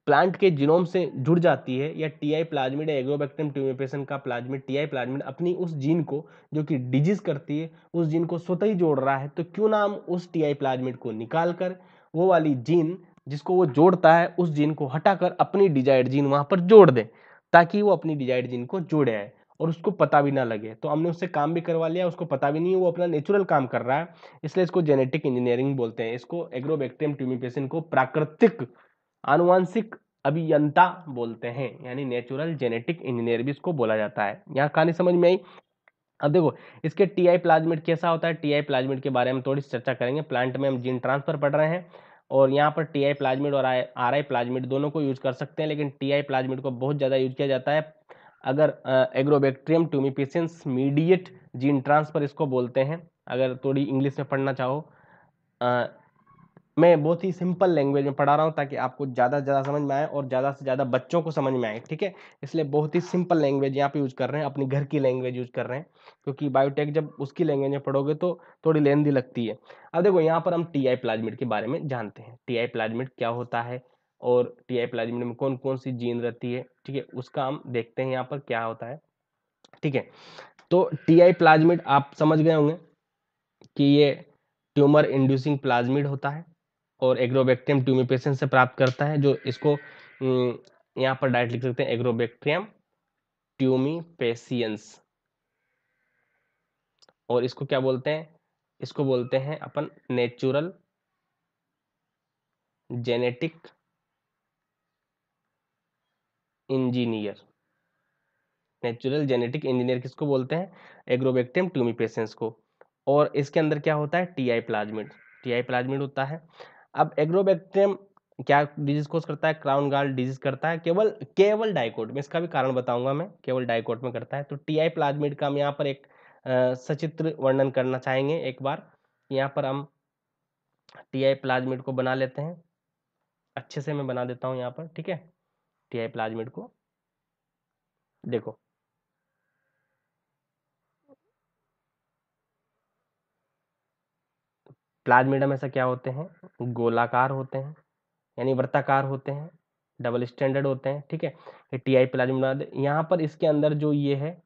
प्लांट के जीनोम से जुड़ जाती है, या टीआई प्लाज्मिड, एग्रोबैक्टीरियम ट्यूमिपेसन का प्लाज्मिड, टीआई प्लाज्मिड अपनी उस जीन को जो कि डिजीज करती है उस जीन को स्वतः ही जोड़ रहा है, तो क्यों ना हम उस टीआई प्लाज्मिड को निकाल कर वो वाली जीन जिसको वो जोड़ता है उस जीन को हटाकर अपनी डिजायर्ड जीन वहां पर जोड़ दे, ताकि वो अपनी डिजायर्ड जीन को जोड़े आए और उसको पता भी ना लगे। तो हमने उससे काम भी करवा लिया, उसको पता भी नहीं है, वो अपना नेचुरल काम कर रहा है, इसलिए इसको जेनेटिक इंजीनियरिंग बोलते हैं। इसको एग्रोबैक्टीरियम ट्यूमिपेसन को प्राकृतिक आनुवांशिक अभियंता बोलते हैं, यानी नेचुरल जेनेटिक इंजीनियर भी इसको बोला जाता है। यहाँ कहानी समझ में आई। अब देखो इसके टीआई प्लाज्मिड कैसा होता है, टीआई प्लाज्मिड के बारे में थोड़ी चर्चा करेंगे। प्लांट में हम जीन ट्रांसफर पढ़ रहे हैं, और यहाँ पर टीआई प्लाज्मिड और आरआई प्लाज्मिड दोनों को यूज कर सकते हैं, लेकिन टीआई प्लाज्मिड को बहुत ज्यादा यूज किया जाता है अगर एग्रोबैक्टीरियम ट्यूमिपेसेंस मीडिएट जीन ट्रांसफर इसको बोलते हैं। अगर थोड़ी इंग्लिश में पढ़ना चाहो, मैं बहुत ही सिंपल लैंग्वेज में पढ़ा रहा हूँ ताकि आपको ज़्यादा से ज़्यादा समझ में आए और ज़्यादा से ज़्यादा बच्चों को समझ में आए। ठीक है, इसलिए बहुत ही सिंपल लैंग्वेज यहाँ पे यूज कर रहे हैं, अपनी घर की लैंग्वेज यूज कर रहे हैं, क्योंकि बायोटेक जब उसकी लैंग्वेज में पढ़ोगे तो थोड़ी लेंदी लगती है। अब देखो यहाँ पर हम टीआई प्लाज्मिड के बारे में जानते हैं, टीआई प्लाज्मिड क्या होता है और टीआई प्लाज्मिड में कौन कौन सी जीन रहती है। ठीक है, उसका हम देखते हैं यहाँ पर क्या होता है। ठीक है, तो टीआई प्लाज्मिड आप समझ गए होंगे कि ये ट्यूमर इंड्यूसिंग प्लाज्मिड होता है और एग्रोबैक्टीरियम ट्यूमिपेसेंस से प्राप्त करता है, जो इसको यहाँ पर डायरेक्ट लिख सकते हैं एग्रोबैक्टीरियम ट्यूमिपेसियंस। और इसको क्या बोलते हैं, इसको बोलते हैं अपन natural genetic engineer. Natural genetic engineer किसको बोलते हैं, एग्रोबैक्टीरियम ट्यूमिपेसेंस को। और इसके अंदर क्या होता है, टीआई प्लाज्मिड, टीआई प्लाज्मिड होता है। अब एग्रोबैक्टीरियम क्या डिजीज कोज करता है, क्राउन गाल डिजीज करता है, केवल डाइकोट में, इसका भी कारण बताऊंगा मैं, केवल डाइकोट में करता है। तो टीआई प्लाज्मिड का हम यहाँ पर एक सचित्र वर्णन करना चाहेंगे एक बार। यहाँ पर हम टीआई प्लाज्मिड को बना लेते हैं, अच्छे से मैं बना देता हूँ यहाँ पर। ठीक है, टीआई प्लाज्मिड को देखो, प्लाज्मिड हमेशा क्या होते हैं, गोलाकार होते हैं, यानी वृत्ताकार होते हैं, डबल स्टैंडर्ड होते हैं। ठीक है, ये टीआई प्लाज्मिड। यहाँ पर इसके अंदर जो ये है,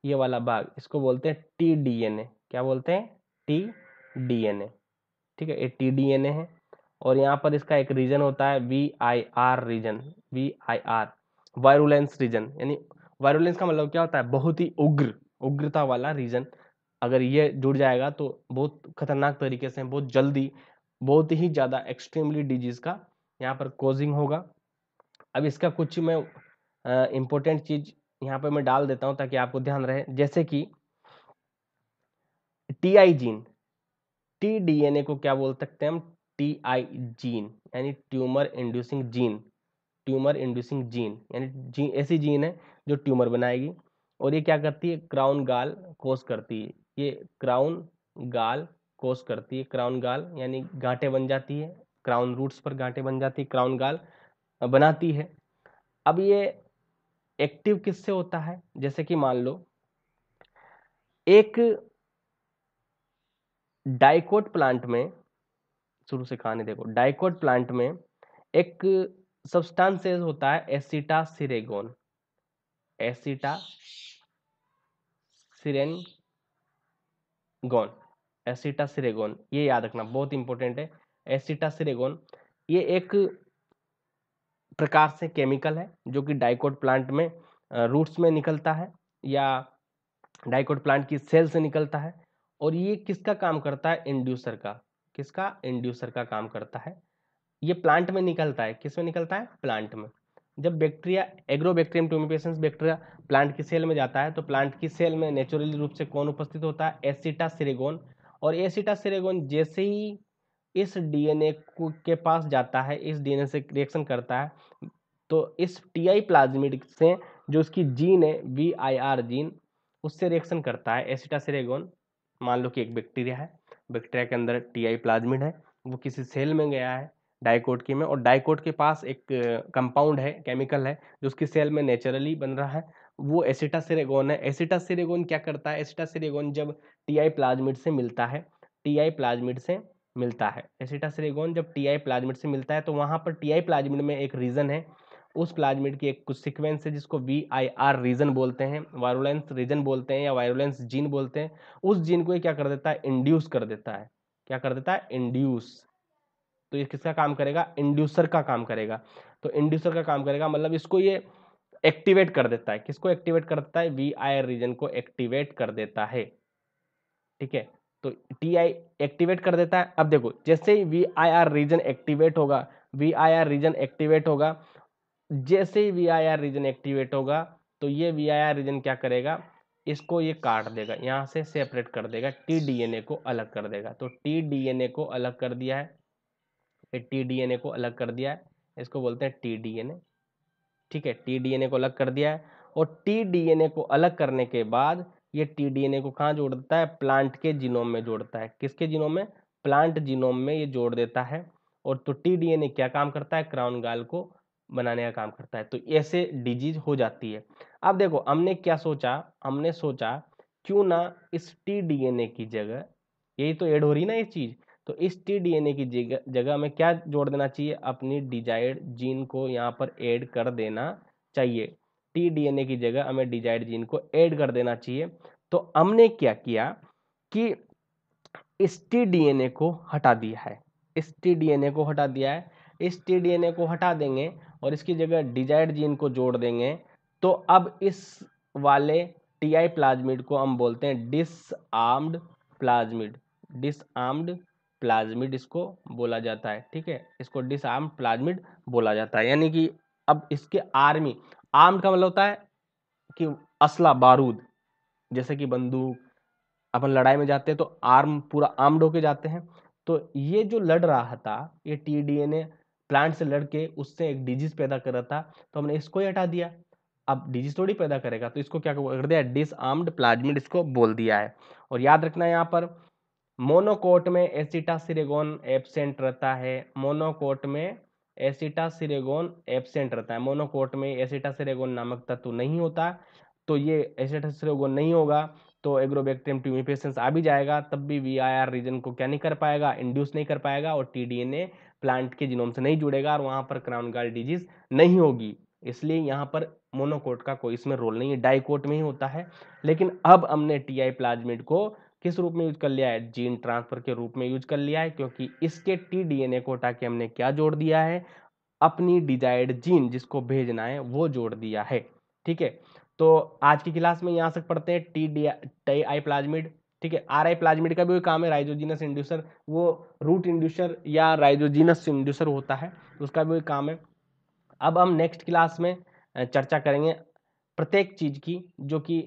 ये वाला भाग, इसको बोलते हैं टी डीएनए। क्या बोलते हैं, टी डीएनए। ठीक है, ये टी डीएनए है। और यहाँ पर इसका एक रीजन होता है VIR region, VIR virulence region, यानी वायरुलेंस का मतलब क्या होता है, बहुत ही उग्रता वाला रीजन। अगर ये जुड़ जाएगा तो बहुत खतरनाक तरीके से, बहुत जल्दी, बहुत ही ज्यादा एक्सट्रीमली डिजीज का यहाँ पर कोजिंग होगा। अब इसका कुछ मैं इंपॉर्टेंट चीज यहाँ पे मैं डाल देता हूँ ताकि आपको ध्यान रहे, जैसे कि टीआई जीन, टी डीएनए को क्या बोल सकते हैं हम, टीआई जीन, यानी tumour inducing gene, tumour inducing gene, यानी जीन ऐसी जीन है जो ट्यूमर बनाएगी। और ये क्या करती है, क्राउन गाल कोस करती है, ये क्राउन गाल कोस करती है, क्राउन गाल यानी गांठें बन जाती है, क्राउन रूट्स पर गांठें बन जाती है, क्राउन गाल बनाती है। अब ये एक्टिव किससे होता है, जैसे कि मान लो एक डाइकोट प्लांट में, शुरू से कहानी देखो, डाइकोट प्लांट में एक सब्सटेंस होता है एसिटासिरेगोन, एसिटासिरेगोन, एसिटासिरेगोन, ये याद रखना बहुत इंपॉर्टेंट है। एसिटासिरेगोन ये एक प्रकार से केमिकल है जो कि डाइकोट प्लांट में रूट्स में निकलता है या डाइकोट प्लांट की सेल से निकलता है। और ये किसका काम करता है, इंड्यूसर का, किसका, इंड्यूसर का काम करता है। ये प्लांट में निकलता है, किस में निकलता है, प्लांट में। जब बैक्टीरिया, एग्रोबैक्टीरियम ट्यूमिपेसेंस बैक्टीरिया प्लांट की सेल में जाता है तो प्लांट की सेल में नेचुरली रूप से कौन उपस्थित होता है, एसिटासिरेगोन। और एसिटासिरेगोन जैसे ही इस डीएनए के पास जाता है, इस डीएनए से रिएक्शन करता है, तो इस टीआई प्लाज्मिड से जो उसकी जीन है VIR जीन, उससे रिएक्शन करता है एसिटासिरेगोन। मान लो कि एक बैक्टीरिया है, बैक्टीरिया के अंदर टीआई प्लाज्मिड है, वो किसी सेल में गया है डाइकोट की में, और डाइकोट के पास एक कंपाउंड है, केमिकल है जो उसकी सेल में नेचुरली बन रहा है, वो एसिटासिरेगोन है। एसिटासिरेगोन क्या करता है, एसिटासिरेगोन जब टीआई प्लाज्मिड से मिलता है, टीआई प्लाज्मिड से मिलता है, एसिटासिरेगोन जब टीआई प्लाज्मिड से मिलता है तो वहां पर टीआई प्लाज्मिड में एक रीजन है, उस प्लाज्मिड की एक कुछ सीक्वेंस है जिसको VIR रीजन बोलते हैं, वायरुलेंस रीजन बोलते हैं या वायरुलेंस जीन बोलते हैं। उस जीन को ये क्या कर देता है, इंड्यूस कर देता है, क्या कर देता है, इंड्यूस। तो ये किसका काम करेगा, इंड्यूसर का काम करेगा। तो इंड्यूसर का काम करेगा मतलब इसको ये एक्टिवेट कर देता है, किसको एक्टिवेट कर देता है, VIR रीजन को एक्टिवेट कर देता है, ठीक है। तो टीआई एक्टिवेट कर देता है। अब देखो जैसे ही VIR रीजन एक्टिवेट होगा, VIR रीजन एक्टिवेट होगा, जैसे ही VIR रीजन एक्टिवेट होगा तो ये VIR रीजन क्या करेगा, इसको ये काट देगा, यहाँ से सेपरेट कर देगा, tDNA को अलग कर देगा। तो tDNA को अलग कर दिया है, tDNA को अलग कर दिया है, इसको बोलते हैं tDNA, ठीक है। tDNA को अलग कर दिया है, और tDNA को अलग करने के बाद ये tDNA को कहाँ जोड़ देता है, प्लांट के जीनोम में जोड़ता है, किसके जीनोम में, प्लांट जीनोम में ये जोड़ देता है। और तो tDNA क्या काम करता है, क्राउन गाल को बनाने का काम करता है। तो ऐसे डिजीज हो जाती है। अब देखो हमने क्या सोचा, हमने सोचा क्यों ना इस tDNA की जगह, यही तो ऐड हो रही ना ये चीज, तो इस tDNA की जगह में क्या जोड़ देना चाहिए, अपनी डिजायर्ड जीन को यहाँ पर ऐड कर देना चाहिए। tDNA की जगह हमें डिजायर्ड जीन को ऐड कर देना चाहिए। तो हमने क्या किया कि इस tDNA को हटा दिया है, इस tDNA को हटा दिया है, इस tDNA को हटा देंगे और इसकी जगह डिजायर्ड जीन को जोड़ देंगे। तो अब इस वाले टीआई प्लाज्मिड को हम बोलते हैं डिसआर्म्ड प्लाज्मिड, डिसआर्म्ड प्लाज्मिड इसको बोला जाता है, ठीक है, इसको डिसआर्म्ड प्लाज्मिड बोला जाता है। यानी कि अब इसके आर्मी, आर्म्ड का मतलब होता है कि असला बारूद, जैसे कि बंदूक, अपन लड़ाई में जाते हैं तो आर्म पूरा आर्म्ड होके जाते हैं। तो ये जो लड़ रहा था, ये tDNA प्लांट से लड़के उससे एक डिजीज पैदा कर रहा था, तो हमने इसको ही हटा दिया। अब डिजीज थोड़ी पैदा करेगा, तो इसको क्या कर दिया, डिसआर्म्ड प्लाज्मिड इसको बोल दिया है। और याद रखना यहाँ पर मोनोकोट में एसिटासिरेगोन एब्सेंट रहता है, मोनोकोट में एसिटासिरेगोन एब्सेंट रहता है, मोनोकोट में एसिटासिरेगोन नामक तत्व नहीं होता। तो ये एसिटासिरेगोन नहीं होगा तो एग्रोबैक्टीरियम ट्यूमिपेसेंस आ भी जाएगा, तब भी VIR रीजन को क्या नहीं कर पाएगा, इंड्यूस नहीं कर पाएगा, और tDNA प्लांट के जीनोम से नहीं जुड़ेगा और वहां पर क्राउन गाल डिजीज नहीं होगी। इसलिए यहाँ पर मोनोकोट का कोई इसमें रोल नहीं है, डाइकोट में ही होता है। लेकिन अब हमने टीआई प्लाज्मिड को किस रूप में यूज कर लिया है, जीन ट्रांसफर के रूप में यूज कर लिया है, क्योंकि इसके tDNA को हटा के हमने क्या जोड़ दिया है, अपनी डिजायर्ड जीन जिसको भेजना है वो जोड़ दिया है, ठीक है। तो आज की क्लास में यहाँ से पढ़ते हैं टीआई प्लाज्मिड, ठीक है। RI प्लाज्मिड का भी काम है, राइजोजीनस इंड्यूसर, वो रूट इंड्यूसर या राइजोजीनस इंड्यूसर होता है, उसका भी काम है। अब हम नेक्स्ट क्लास में चर्चा करेंगे प्रत्येक चीज की जो कि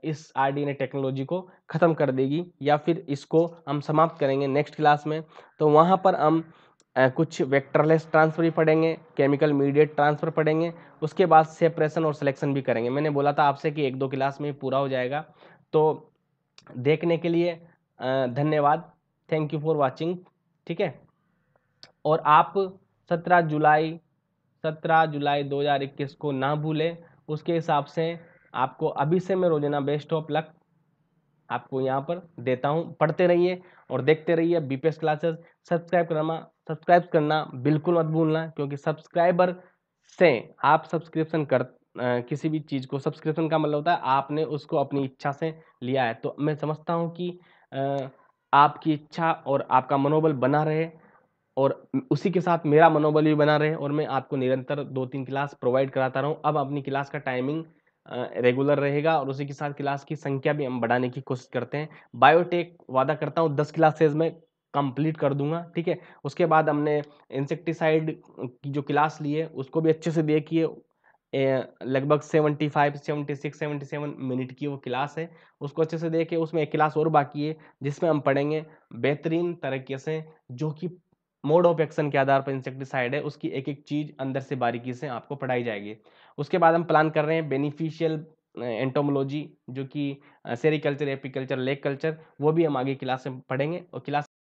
इस RDNA टेक्नोलॉजी को खत्म कर देगी या फिर इसको हम समाप्त करेंगे नेक्स्ट क्लास में। तो वहां पर हम कुछ वेक्टरलेस ट्रांसफर भी पढ़ेंगे, केमिकल मीडिएट ट्रांसफर पढ़ेंगे, उसके बाद सेपरेशन और सिलेक्शन भी करेंगे। मैंने बोला था आपसे कि 1-2 क्लास में पूरा हो जाएगा। तो देखने के लिए धन्यवाद। Thank you for watching. ठीक है, और आप 17 जुलाई 2021 को ना भूलें। उसके हिसाब से आपको अभी से मैं रोजाना बेस्ट ऑफ लक आपको यहाँ पर देता हूँ। पढ़ते रहिए और देखते रहिए बीपीएस क्लासेस। सब्सक्राइब करना बिल्कुल मत भूलना, क्योंकि सब्सक्राइबर से आप सब्सक्रिप्शन कर किसी भी चीज़ को, सब्सक्रिप्शन का मतलब होता है आपने उसको अपनी इच्छा से लिया है। तो मैं समझता हूँ कि आपकी इच्छा और आपका मनोबल बना रहे, और उसी के साथ मेरा मनोबल भी बना रहे, और मैं आपको निरंतर 2-3 क्लास प्रोवाइड कराता रहूँ। अब अपनी क्लास का टाइमिंग रेगुलर रहेगा, और उसी के साथ क्लास की संख्या भी हम बढ़ाने की कोशिश करते हैं। बायोटेक वादा करता हूँ 10 क्लासेज में कंप्लीट कर दूंगा। ठीक है, उसके बाद हमने इंसेक्टिसाइड की जो क्लास ली है उसको भी अच्छे से देखिए। लगभग 75, 76, 77 मिनट की वो क्लास है, उसको अच्छे से देखिए। उसमें एक क्लास और बाकी है जिसमें हम पढ़ेंगे बेहतरीन तरीके से, जो कि मोड ऑफ एक्शन के आधार पर इंसेक्टिसाइड है, उसकी एक एक चीज अंदर से बारीकी से आपको पढ़ाई जाएगी। उसके बाद हम प्लान कर रहे हैं बेनिफिशियल एंटोमोलॉजी, जो कि सेरिकल्चर, एपीकल्चर, लेक कल्चर, वो भी हम आगे क्लास में पढ़ेंगे। और क्लास